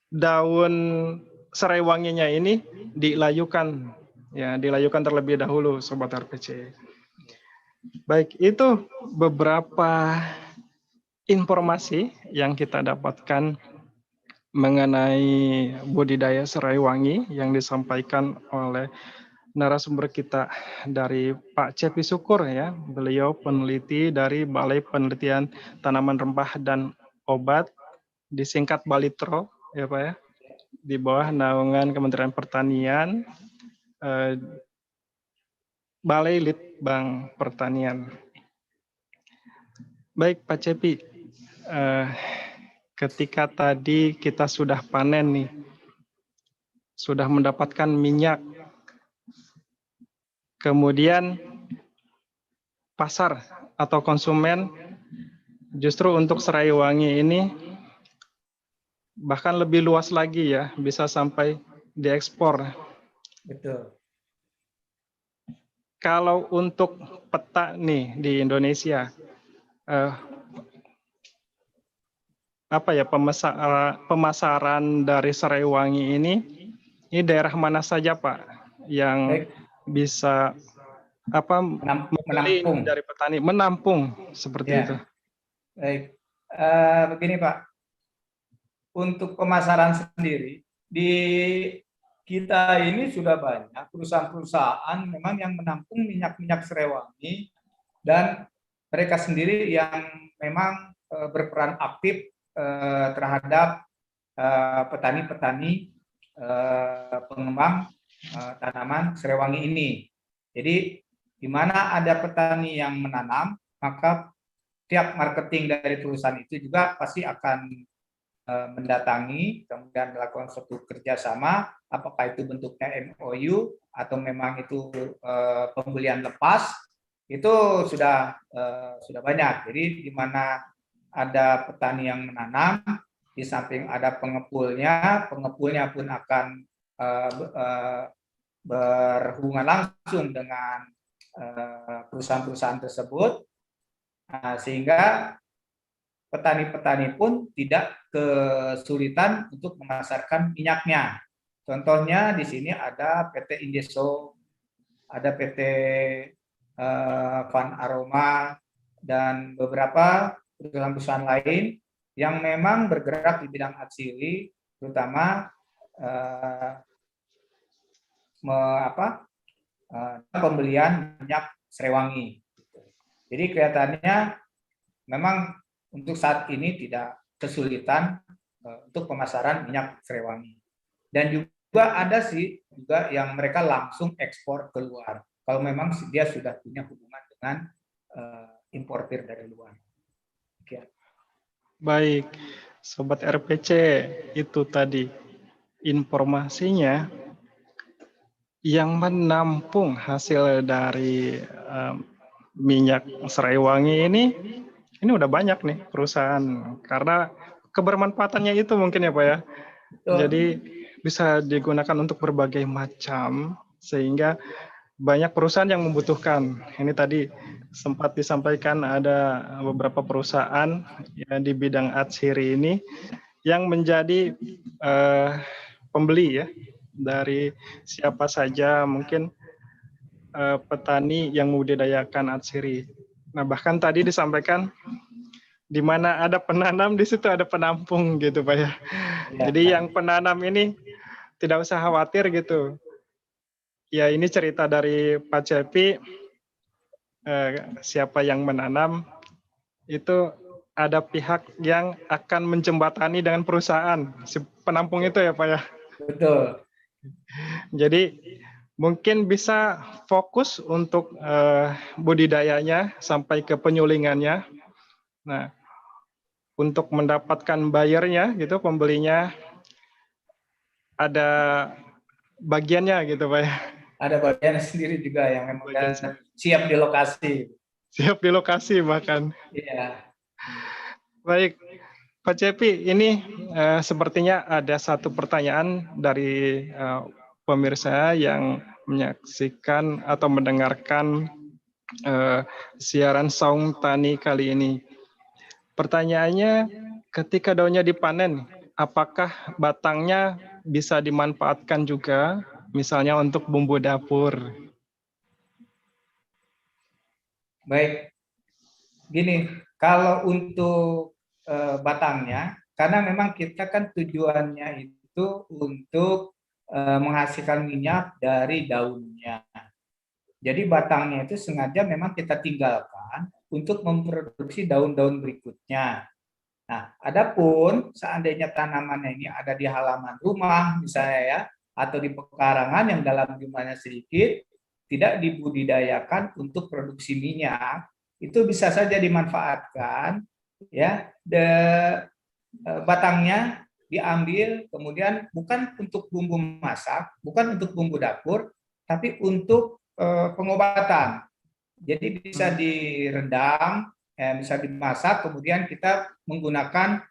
daun serai wanginya ini dilayukan, ya, dilayukan terlebih dahulu, Sobat RPC. Baik, itu beberapa informasi yang kita dapatkan mengenai budidaya serai wangi yang disampaikan oleh narasumber kita dari Pak Cepi Syukur ya. Beliau peneliti dari Balai Penelitian Tanaman Rempah dan Obat, disingkat Balitro ya Pak ya, di bawah naungan Kementerian Pertanian, Balai Litbang Pertanian. Baik Pak Cepi, ketika tadi kita sudah panen nih, sudah mendapatkan minyak, kemudian pasar atau konsumen justru untuk serai wangi ini bahkan lebih luas lagi ya, bisa sampai diekspor. Betul. Kalau untuk peta nih di Indonesia, eh, apa ya pemasaran dari serai wangi ini daerah mana saja Pak yang Baik, bisa membeli menampung. dari petani, menampung seperti Ya, itu? baik. Begini Pak, untuk pemasaran sendiri di kita ini sudah banyak perusahaan-perusahaan memang yang menampung minyak-minyak serai wangi, dan mereka sendiri yang memang berperan aktif terhadap petani-petani pengembang tanaman serai wangi ini. Jadi di mana ada petani yang menanam, maka tiap marketing dari perusahaan itu juga pasti akan mendatangi, kemudian melakukan suatu kerjasama, apakah itu bentuknya MOU atau memang itu pembelian lepas, itu sudah banyak. Jadi di mana ada petani yang menanam, di samping ada pengepulnya pun akan berhubungan langsung dengan perusahaan-perusahaan tersebut, sehingga petani-petani pun tidak kesulitan untuk memasarkan minyaknya. Contohnya di sini ada PT Indeso, ada PT Van Aroma, dan beberapa perusahaan-perusahaan lain yang memang bergerak di bidang atsiri, terutama pembelian minyak serai wangi. Jadi kelihatannya memang untuk saat ini tidak kesulitan untuk pemasaran minyak serai wangi. Dan juga ada sih juga yang mereka langsung ekspor keluar, kalau memang dia sudah punya hubungan dengan importir dari luar. Oke. Baik, Sobat RPC, itu tadi informasinya. Yang menampung hasil dari minyak serai wangi ini udah banyak nih perusahaan, karena kebermanfaatannya itu mungkin ya Pak ya. Jadi bisa digunakan untuk berbagai macam, sehingga banyak perusahaan yang membutuhkan. Ini tadi sempat disampaikan ada beberapa perusahaan ya, di bidang atsiri ini yang menjadi pembeli ya dari siapa saja, mungkin petani yang membudidayakan atsiri. Nah, bahkan tadi disampaikan di mana ada penanam, di situ ada penampung gitu Pak ya. Jadi yang penanam ini tidak usah khawatir gitu. Ya, ini cerita dari Pak Cepi, siapa yang menanam itu ada pihak yang akan menjembatani dengan perusahaan si penampung itu ya Pak ya. Betul. Jadi mungkin bisa fokus untuk budidayanya sampai ke penyulingannya. Nah, untuk mendapatkan buyernya gitu, pembelinya ada bagiannya gitu Pak ya. Ada bagian sendiri juga yang memang siap di lokasi. Siap di lokasi bahkan. Iya. Baik, Pak Cepi, ini sepertinya ada satu pertanyaan dari pemirsa yang menyaksikan atau mendengarkan siaran Saung Tani kali ini. Pertanyaannya, ketika daunnya dipanen, apakah batangnya bisa dimanfaatkan juga, misalnya untuk bumbu dapur? Baik, gini, kalau untuk batangnya, karena memang kita kan tujuannya itu untuk menghasilkan minyak dari daunnya. Jadi batangnya itu sengaja memang kita tinggalkan untuk memproduksi daun-daun berikutnya. Nah, adapun seandainya tanamannya ini ada di halaman rumah misalnya ya, atau di pekarangan yang dalam jumlahnya sedikit, tidak dibudidayakan untuk produksi minyak, itu bisa saja dimanfaatkan ya, batangnya diambil kemudian bukan untuk bumbu masak, bukan untuk bumbu dapur, tapi untuk pengobatan. Jadi bisa direndam, bisa dimasak, kemudian kita menggunakan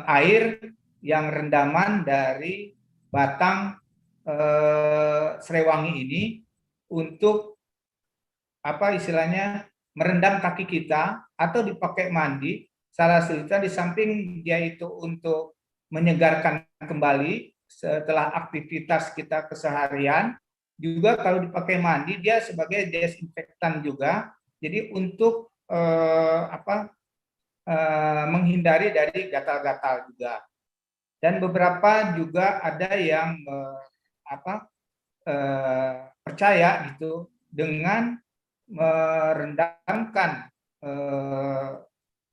air yang rendaman dari batang serewangi ini untuk apa istilahnya merendam kaki kita atau dipakai mandi. Salah satunya di samping dia itu untuk menyegarkan kembali setelah aktivitas kita keseharian, juga kalau dipakai mandi dia sebagai desinfektan juga. Jadi untuk menghindari dari gatal-gatal juga. Dan beberapa juga ada yang percaya gitu dengan merendamkan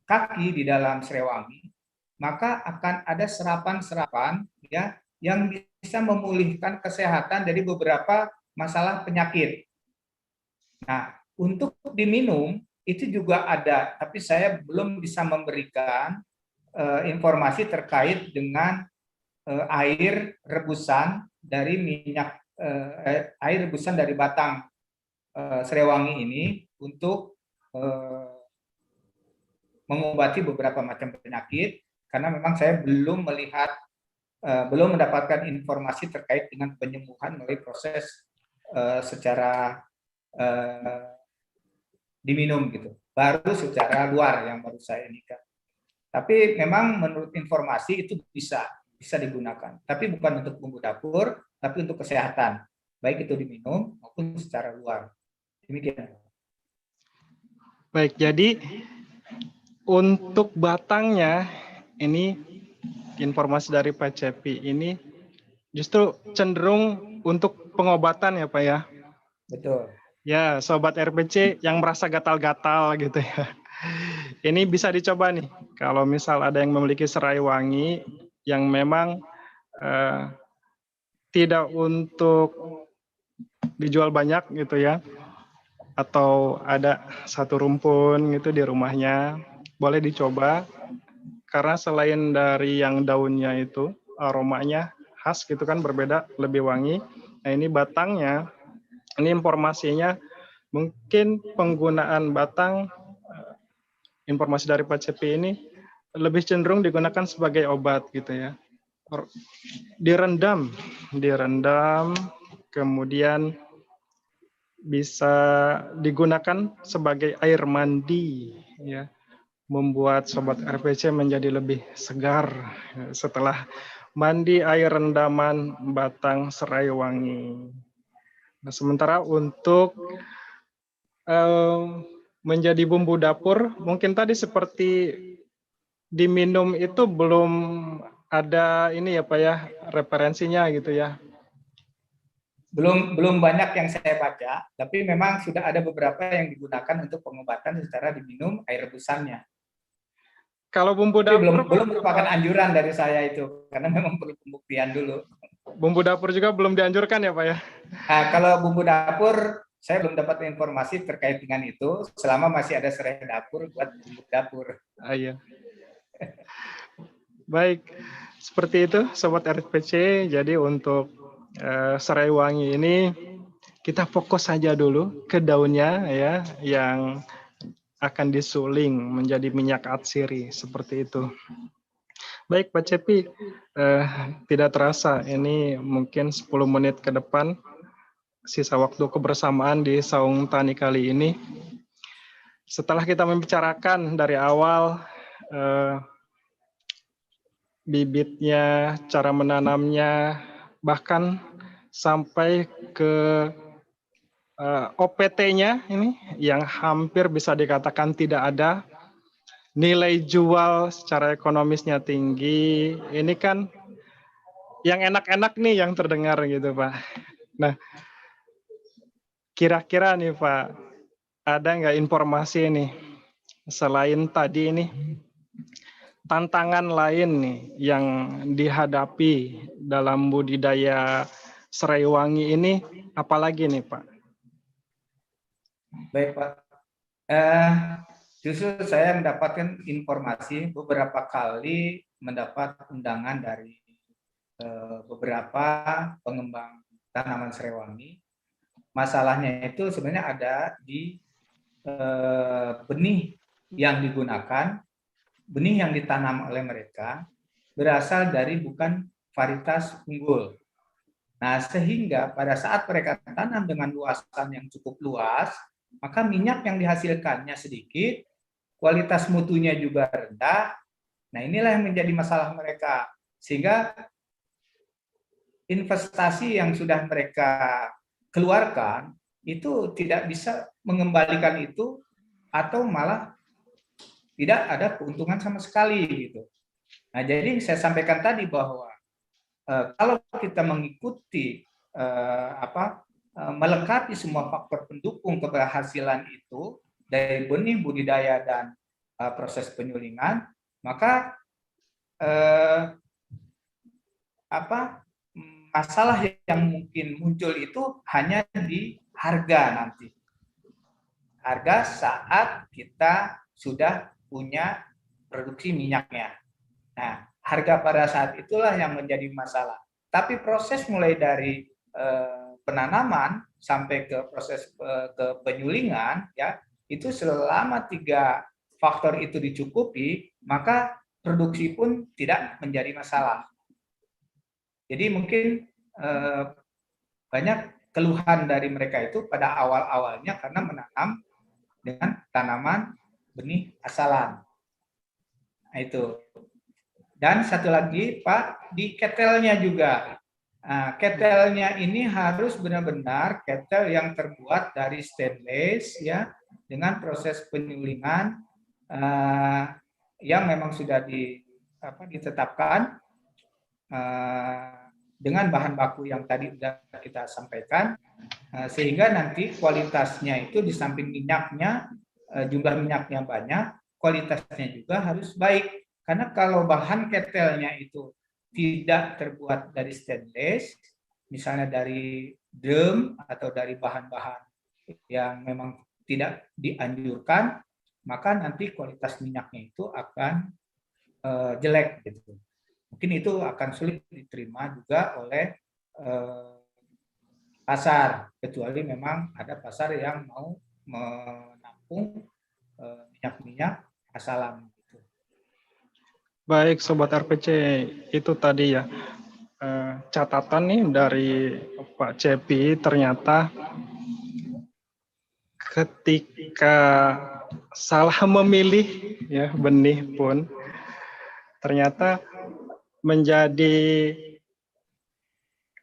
kaki di dalam serewangi, maka akan ada serapan-serapan ya yang bisa memulihkan kesehatan dari beberapa masalah penyakit. Nah, untuk diminum itu juga ada, tapi saya belum bisa memberikan informasi terkait dengan air rebusan dari minyak air rebusan dari batang serewangi ini untuk mengobati beberapa macam penyakit, karena memang saya belum melihat, belum mendapatkan informasi terkait dengan penyembuhan melalui proses secara diminum gitu, baru secara luar yang baru saya nikah. Tapi memang menurut informasi itu bisa digunakan, tapi bukan untuk bumbu dapur, tapi untuk kesehatan, baik itu diminum maupun secara luar. Demikian. Baik, jadi untuk batangnya ini informasi dari Pak Cepi ini justru cenderung untuk pengobatan ya Pak ya. Betul. Ya, Sobat RPC yang merasa gatal-gatal gitu ya. Ini bisa dicoba nih, kalau misal ada yang memiliki serai wangi yang memang tidak untuk dijual banyak gitu ya, atau ada satu rumpun gitu di rumahnya, boleh dicoba, karena selain dari yang daunnya itu, aromanya khas gitu kan, berbeda, lebih wangi. Nah ini batangnya, ini informasinya, mungkin penggunaan batang, informasi dari Pak Cepi ini lebih cenderung digunakan sebagai obat gitu ya. Direndam, kemudian bisa digunakan sebagai air mandi ya, membuat Sobat RPC menjadi lebih segar setelah mandi air rendaman batang serai wangi. Nah, sementara untuk menjadi bumbu dapur, mungkin tadi seperti diminum itu belum ada ini ya Pak ya, referensinya gitu ya. Belum banyak yang saya baca, tapi memang sudah ada beberapa yang digunakan untuk pengobatan secara diminum air rebusannya. Kalau bumbu tapi dapur belum merupakan anjuran dari saya itu, karena memang perlu pembuktian dulu. Bumbu dapur juga belum dianjurkan ya Pak ya? Nah, kalau bumbu dapur, saya belum dapat informasi terkait dengan itu, selama masih ada serai dapur buat bumbu dapur. Iya. Baik, seperti itu Sobat RPC. Jadi untuk serai wangi ini kita fokus saja dulu ke daunnya ya, yang akan disuling menjadi minyak atsiri seperti itu. Baik Pak Cepi, tidak terasa ini mungkin 10 menit ke depan sisa waktu kebersamaan di Saung Tani kali ini. Setelah kita membicarakan dari awal bibitnya, cara menanamnya, bahkan sampai ke OPT-nya ini yang hampir bisa dikatakan tidak ada, nilai jual secara ekonomisnya tinggi, ini kan yang enak-enak nih yang terdengar gitu Pak. Nah, kira-kira nih Pak, ada nggak informasi nih selain tadi ini tantangan lain nih yang dihadapi dalam budidaya serai wangi ini, apalagi nih Pak? Baik Pak, justru saya mendapatkan informasi beberapa kali mendapat undangan dari beberapa pengembang tanaman serai wangi. Masalahnya itu sebenarnya ada di benih yang digunakan, benih yang ditanam oleh mereka, berasal dari bukan varietas unggul. Nah, sehingga pada saat mereka tanam dengan luasan yang cukup luas, maka minyak yang dihasilkannya sedikit, kualitas mutunya juga rendah. Nah, inilah yang menjadi masalah mereka. Sehingga investasi yang sudah mereka keluarkan itu tidak bisa mengembalikan itu, atau malah tidak ada keuntungan sama sekali gitu. Nah, jadi saya sampaikan tadi bahwa kalau kita mengikuti melengkapi semua faktor pendukung keberhasilan itu dari benih, budidaya, dan proses penyulingan, maka masalah yang mungkin muncul itu hanya di harga nanti. Harga saat kita sudah punya produksi minyaknya. Nah, harga pada saat itulah yang menjadi masalah. Tapi proses mulai dari penanaman sampai ke proses ke penyulingan, ya, itu selama 3 faktor itu dicukupi, maka produksi pun tidak menjadi masalah. Jadi mungkin banyak keluhan dari mereka itu pada awal-awalnya karena menanam dengan tanaman benih asalan. Nah, itu. Dan satu lagi, Pak, di ketelnya juga. Nah, ketelnya ini harus benar-benar ketel yang terbuat dari stainless, ya, dengan proses penyulingan yang memang sudah ditetapkan dengan bahan baku yang tadi sudah kita sampaikan, sehingga nanti kualitasnya itu di samping minyaknya, jumlah minyaknya banyak, kualitasnya juga harus baik. Karena kalau bahan ketelnya itu tidak terbuat dari stainless, misalnya dari drum atau dari bahan-bahan yang memang tidak dianjurkan, maka nanti kualitas minyaknya itu akan jelek gitu. Mungkin itu akan sulit diterima juga oleh pasar, kecuali memang ada pasar yang mau menampung minyak-minyak asalan. Gitu. Baik, Sobat RPC, itu tadi ya catatan nih dari Pak Cepi, ternyata ketika salah memilih ya benih pun ternyata menjadi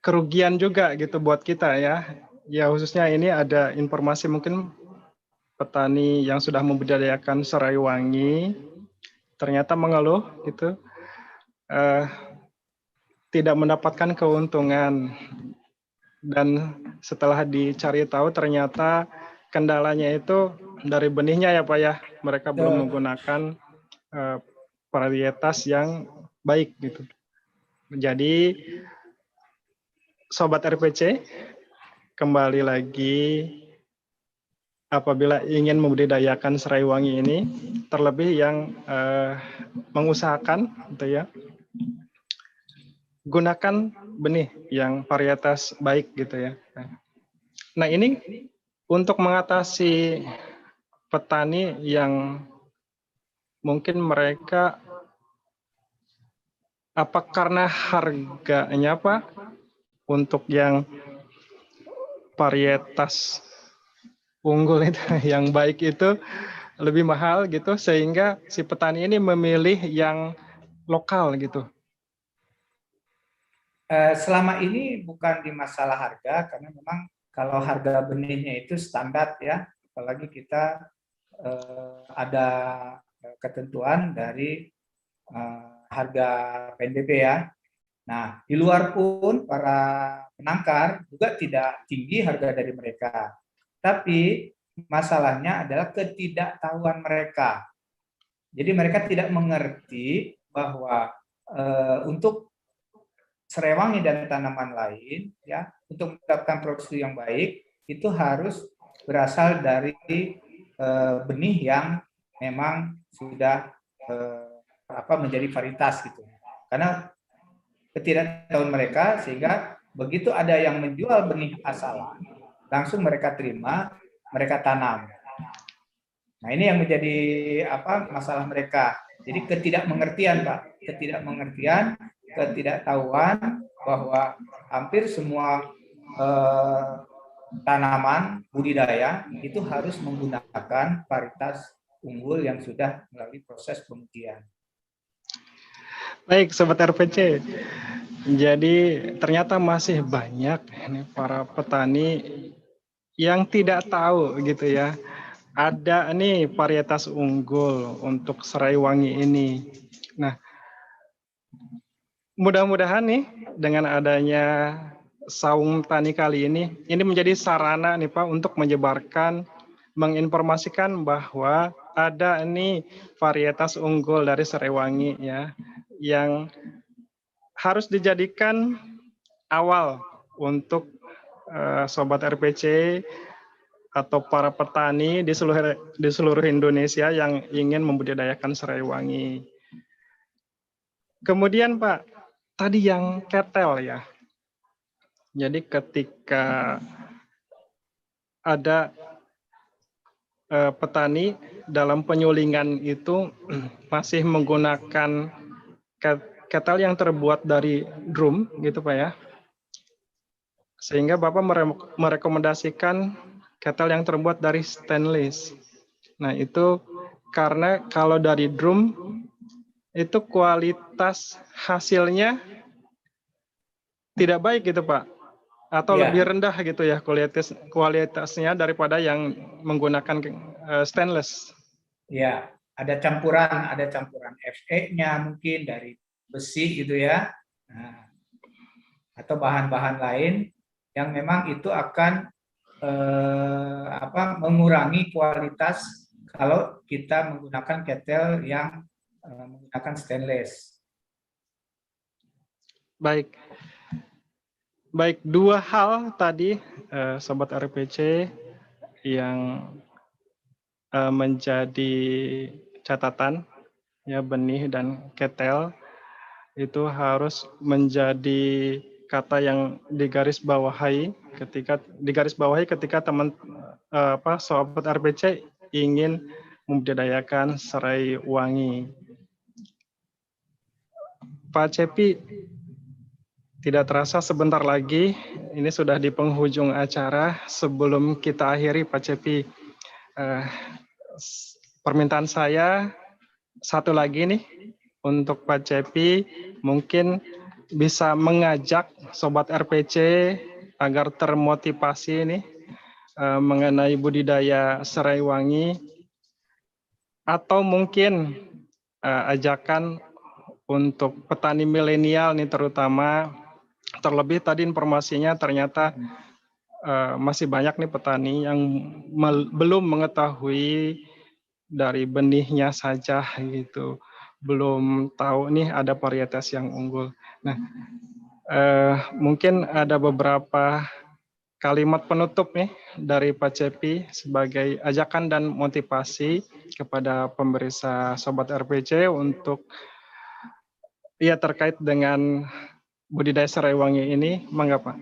kerugian juga gitu buat kita ya. Ya khususnya ini ada informasi mungkin petani yang sudah membudidayakan serai wangi ternyata mengeluh gitu tidak mendapatkan keuntungan, dan setelah dicari tahu ternyata kendalanya itu dari benihnya ya Pak ya, mereka belum menggunakan varietas yang baik gitu. Jadi Sobat RPC, kembali lagi apabila ingin membudidayakan serai wangi ini, terlebih yang mengusahakan gitu ya, gunakan benih yang varietas baik gitu ya. Nah ini untuk mengatasi petani yang mungkin mereka apa karena harganya Pak untuk yang varietas unggul itu yang baik itu lebih mahal gitu, sehingga si petani ini memilih yang lokal gitu. Selama ini bukan di masalah harga, karena memang kalau harga benihnya itu standar ya, apalagi kita ada ketentuan dari harga PNBP ya. Nah, di luar pun para penangkar juga tidak tinggi harga dari mereka. Tapi masalahnya adalah ketidaktahuan mereka. Jadi mereka tidak mengerti bahwa untuk serai wangi dan tanaman lain, ya, untuk mendapatkan produksi yang baik itu harus berasal dari benih yang memang sudah menjadi varietas gitu. Karena ketidaktahuan mereka, sehingga begitu ada yang menjual benih asalan, langsung mereka terima, mereka tanam. Nah, ini yang menjadi masalah mereka. Jadi ketidakmengertian, Pak, ketidaktahuan bahwa hampir semua tanaman budidaya itu harus menggunakan varietas unggul yang sudah melalui proses pemutihan. Baik, Sobat RPC. Jadi ternyata masih banyak ini para petani yang tidak tahu gitu ya. Ada nih varietas unggul untuk serai wangi ini. Nah, mudah-mudahan nih dengan adanya saung tani kali ini menjadi sarana nih Pak untuk menyebarkan, menginformasikan bahwa ada nih varietas unggul dari serai wangi ya yang harus dijadikan awal untuk Sobat RPC atau para petani di seluruh Indonesia yang ingin membudidayakan serai wangi. Kemudian Pak, tadi yang ketel ya. Jadi ketika ada petani dalam penyulingan itu masih menggunakan ketel yang terbuat dari drum gitu Pak ya. Sehingga Bapak merekomendasikan ketel yang terbuat dari stainless. Nah, itu karena kalau dari drum itu kualitas hasilnya tidak baik gitu Pak. Atau lebih rendah gitu ya kualitasnya daripada yang menggunakan stainless. Ya, ada campuran Fe-nya mungkin dari besi gitu ya. Nah, atau bahan-bahan lain yang memang itu akan mengurangi kualitas kalau kita menggunakan ketel yang menggunakan stainless. Baik, dua hal tadi Sobat RPC yang menjadi catatan ya, benih dan ketel itu harus menjadi kata yang digarisbawahi ketika teman Sobat RPC ingin membudidayakan serai wangi. Pak Cepi, tidak terasa sebentar lagi ini sudah di penghujung acara. Sebelum kita akhiri Pak Cepi, permintaan saya satu lagi nih untuk Pak Cepi, mungkin bisa mengajak Sobat RPC agar termotivasi nih mengenai budidaya serai wangi, atau mungkin ajakan untuk petani milenial nih terutama, terlebih tadi informasinya ternyata masih banyak nih petani yang belum mengetahui dari benihnya saja gitu, belum tahu nih ada varietas yang unggul. Nah, mungkin ada beberapa kalimat penutup nih dari Pak Cepi sebagai ajakan dan motivasi kepada pemirsa Sobat RPC untuk terkait dengan budidaya serai wangi ini. Mangga Pak.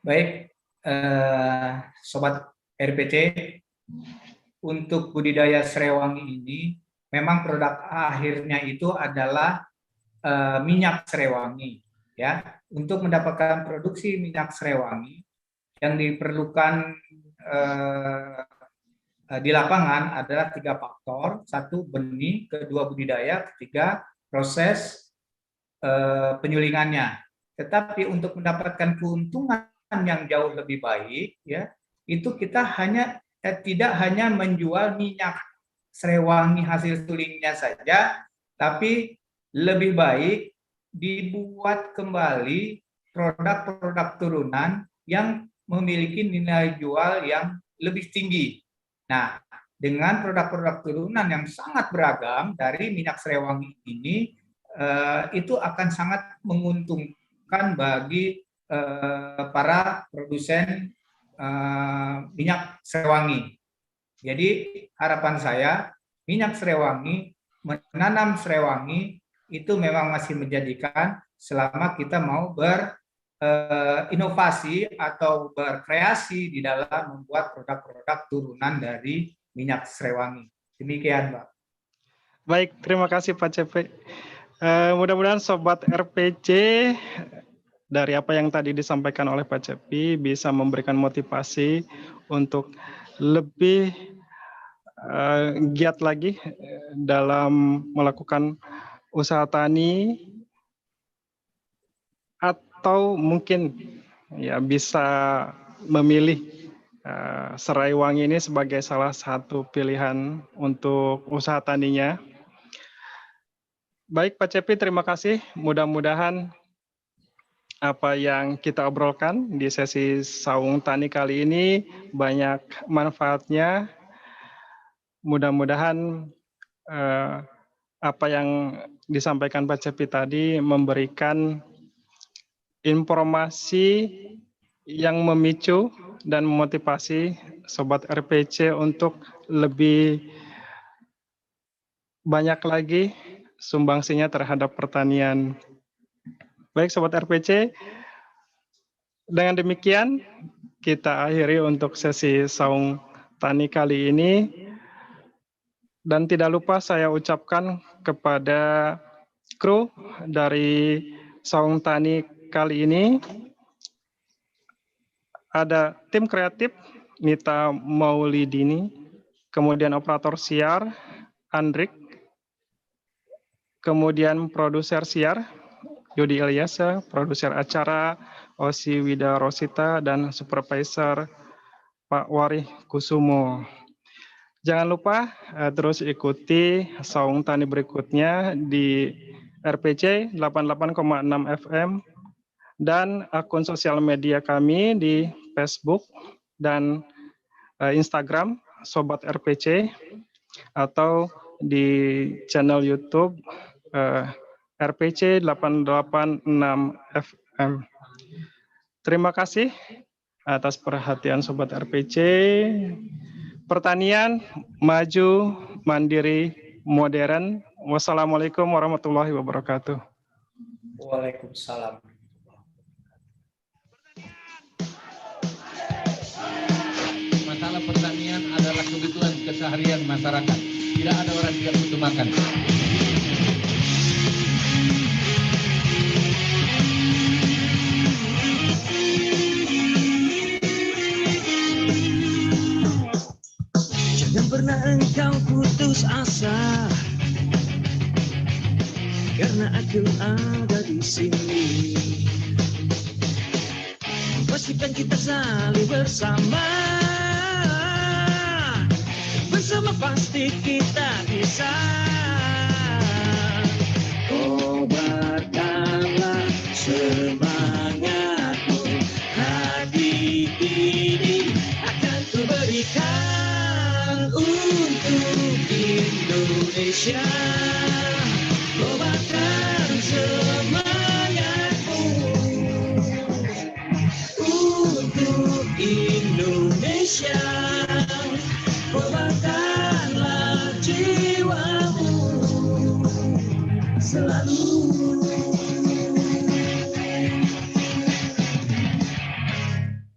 Baik, Sobat RPC, untuk budidaya serai wangi ini memang produk akhirnya itu adalah minyak serai wangi ya. Untuk mendapatkan produksi minyak serai wangi yang diperlukan di lapangan adalah 3 faktor: 1 benih, 2 budidaya, 3 proses penyulingannya. Tetapi untuk mendapatkan keuntungan yang jauh lebih baik ya, itu kita tidak hanya menjual minyak serai wangi hasil sulingnya saja, tapi lebih baik dibuat kembali produk-produk turunan yang memiliki nilai jual yang lebih tinggi. Nah, dengan produk-produk turunan yang sangat beragam dari minyak serai wangi ini, itu akan sangat menguntungkan bagi para produsen minyak serai wangi. Jadi harapan saya, minyak serai wangi, menanam serai wangi itu memang masih menjadikan selama kita mau berinovasi atau berkreasi di dalam membuat produk-produk turunan dari minyak Srewangi. Demikian, Pak. Baik, terima kasih Pak CP. Mudah-mudahan Sobat RPC dari apa yang tadi disampaikan oleh Pak CP bisa memberikan motivasi untuk lebih giat lagi dalam melakukan usaha tani, atau mungkin ya bisa memilih serai wangi ini sebagai salah satu pilihan untuk usaha taninya. Baik Pak Cepi, terima kasih. Mudah-mudahan apa yang kita obrolkan di sesi Saung Tani kali ini banyak manfaatnya. Mudah-mudahan apa yang disampaikan Pak Cepi tadi memberikan informasi yang memicu dan memotivasi Sobat RPC untuk lebih banyak lagi sumbangsinya terhadap pertanian. Baik Sobat RPC, dengan demikian kita akhiri untuk sesi Saung Tani kali ini. Dan tidak lupa saya ucapkan kepada kru dari Saung Tani kali ini, ada tim kreatif Nita Maulidini, kemudian operator siar Andrik, kemudian produser siar Yudi Ilyasa, produser acara Osi Wida Rosita, dan supervisor Pak Warih Kusumo. Jangan lupa terus ikuti Saung Tani berikutnya di RPC 88,6 FM dan akun sosial media kami di Facebook dan Instagram Sobat RPC, atau di channel YouTube RPC 886 FM. Terima kasih atas perhatian Sobat RPC. Pertanian maju, mandiri, modern. Wassalamualaikum warahmatullahi wabarakatuh. Waalaikumsalam. Masalah pertanian adalah kebutuhan keseharian masyarakat. Tidak ada orang yang butuh makan. Jangan pernah engkau putus asa, karena aku ada di sini. Pastikan kita saling bersama, bersama pasti kita bisa. Obatkanlah semangatmu, hati ini akan ku berikan untuk Indonesia. Obatkan semangatmu untuk Indonesia. Obatkanlah jiwamu selalu.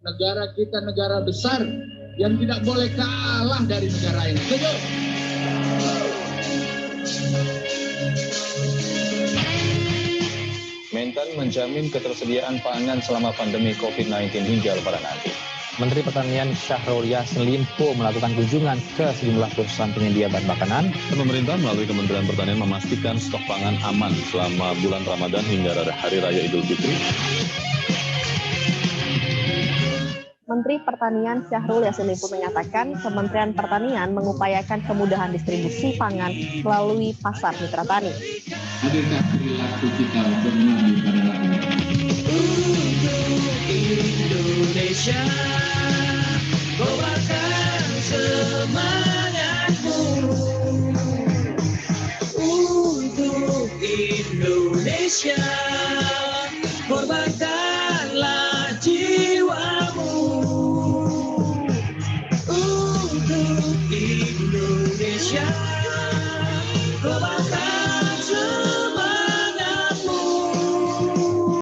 Negara kita negara besar yang tidak boleh kalah dari negara ini. Setuju? Mentan menjamin ketersediaan pangan selama pandemi COVID-19 hingga lebaran nanti. Menteri Pertanian Syahrul Yassin Limpo melakukan kunjungan ke sejumlah perusahaan penyedia bahan makanan. Pemerintah melalui Kementerian Pertanian memastikan stok pangan aman selama bulan Ramadan hingga Hari Raya Idul Fitri. Menteri Pertanian Syahrul Yassin Limpo menyatakan Kementerian Pertanian mengupayakan kemudahan distribusi pangan melalui pasar mitra tani. Hadirkah perilaku kita untuk mengabdi pada rakyat? Untuk Indonesia.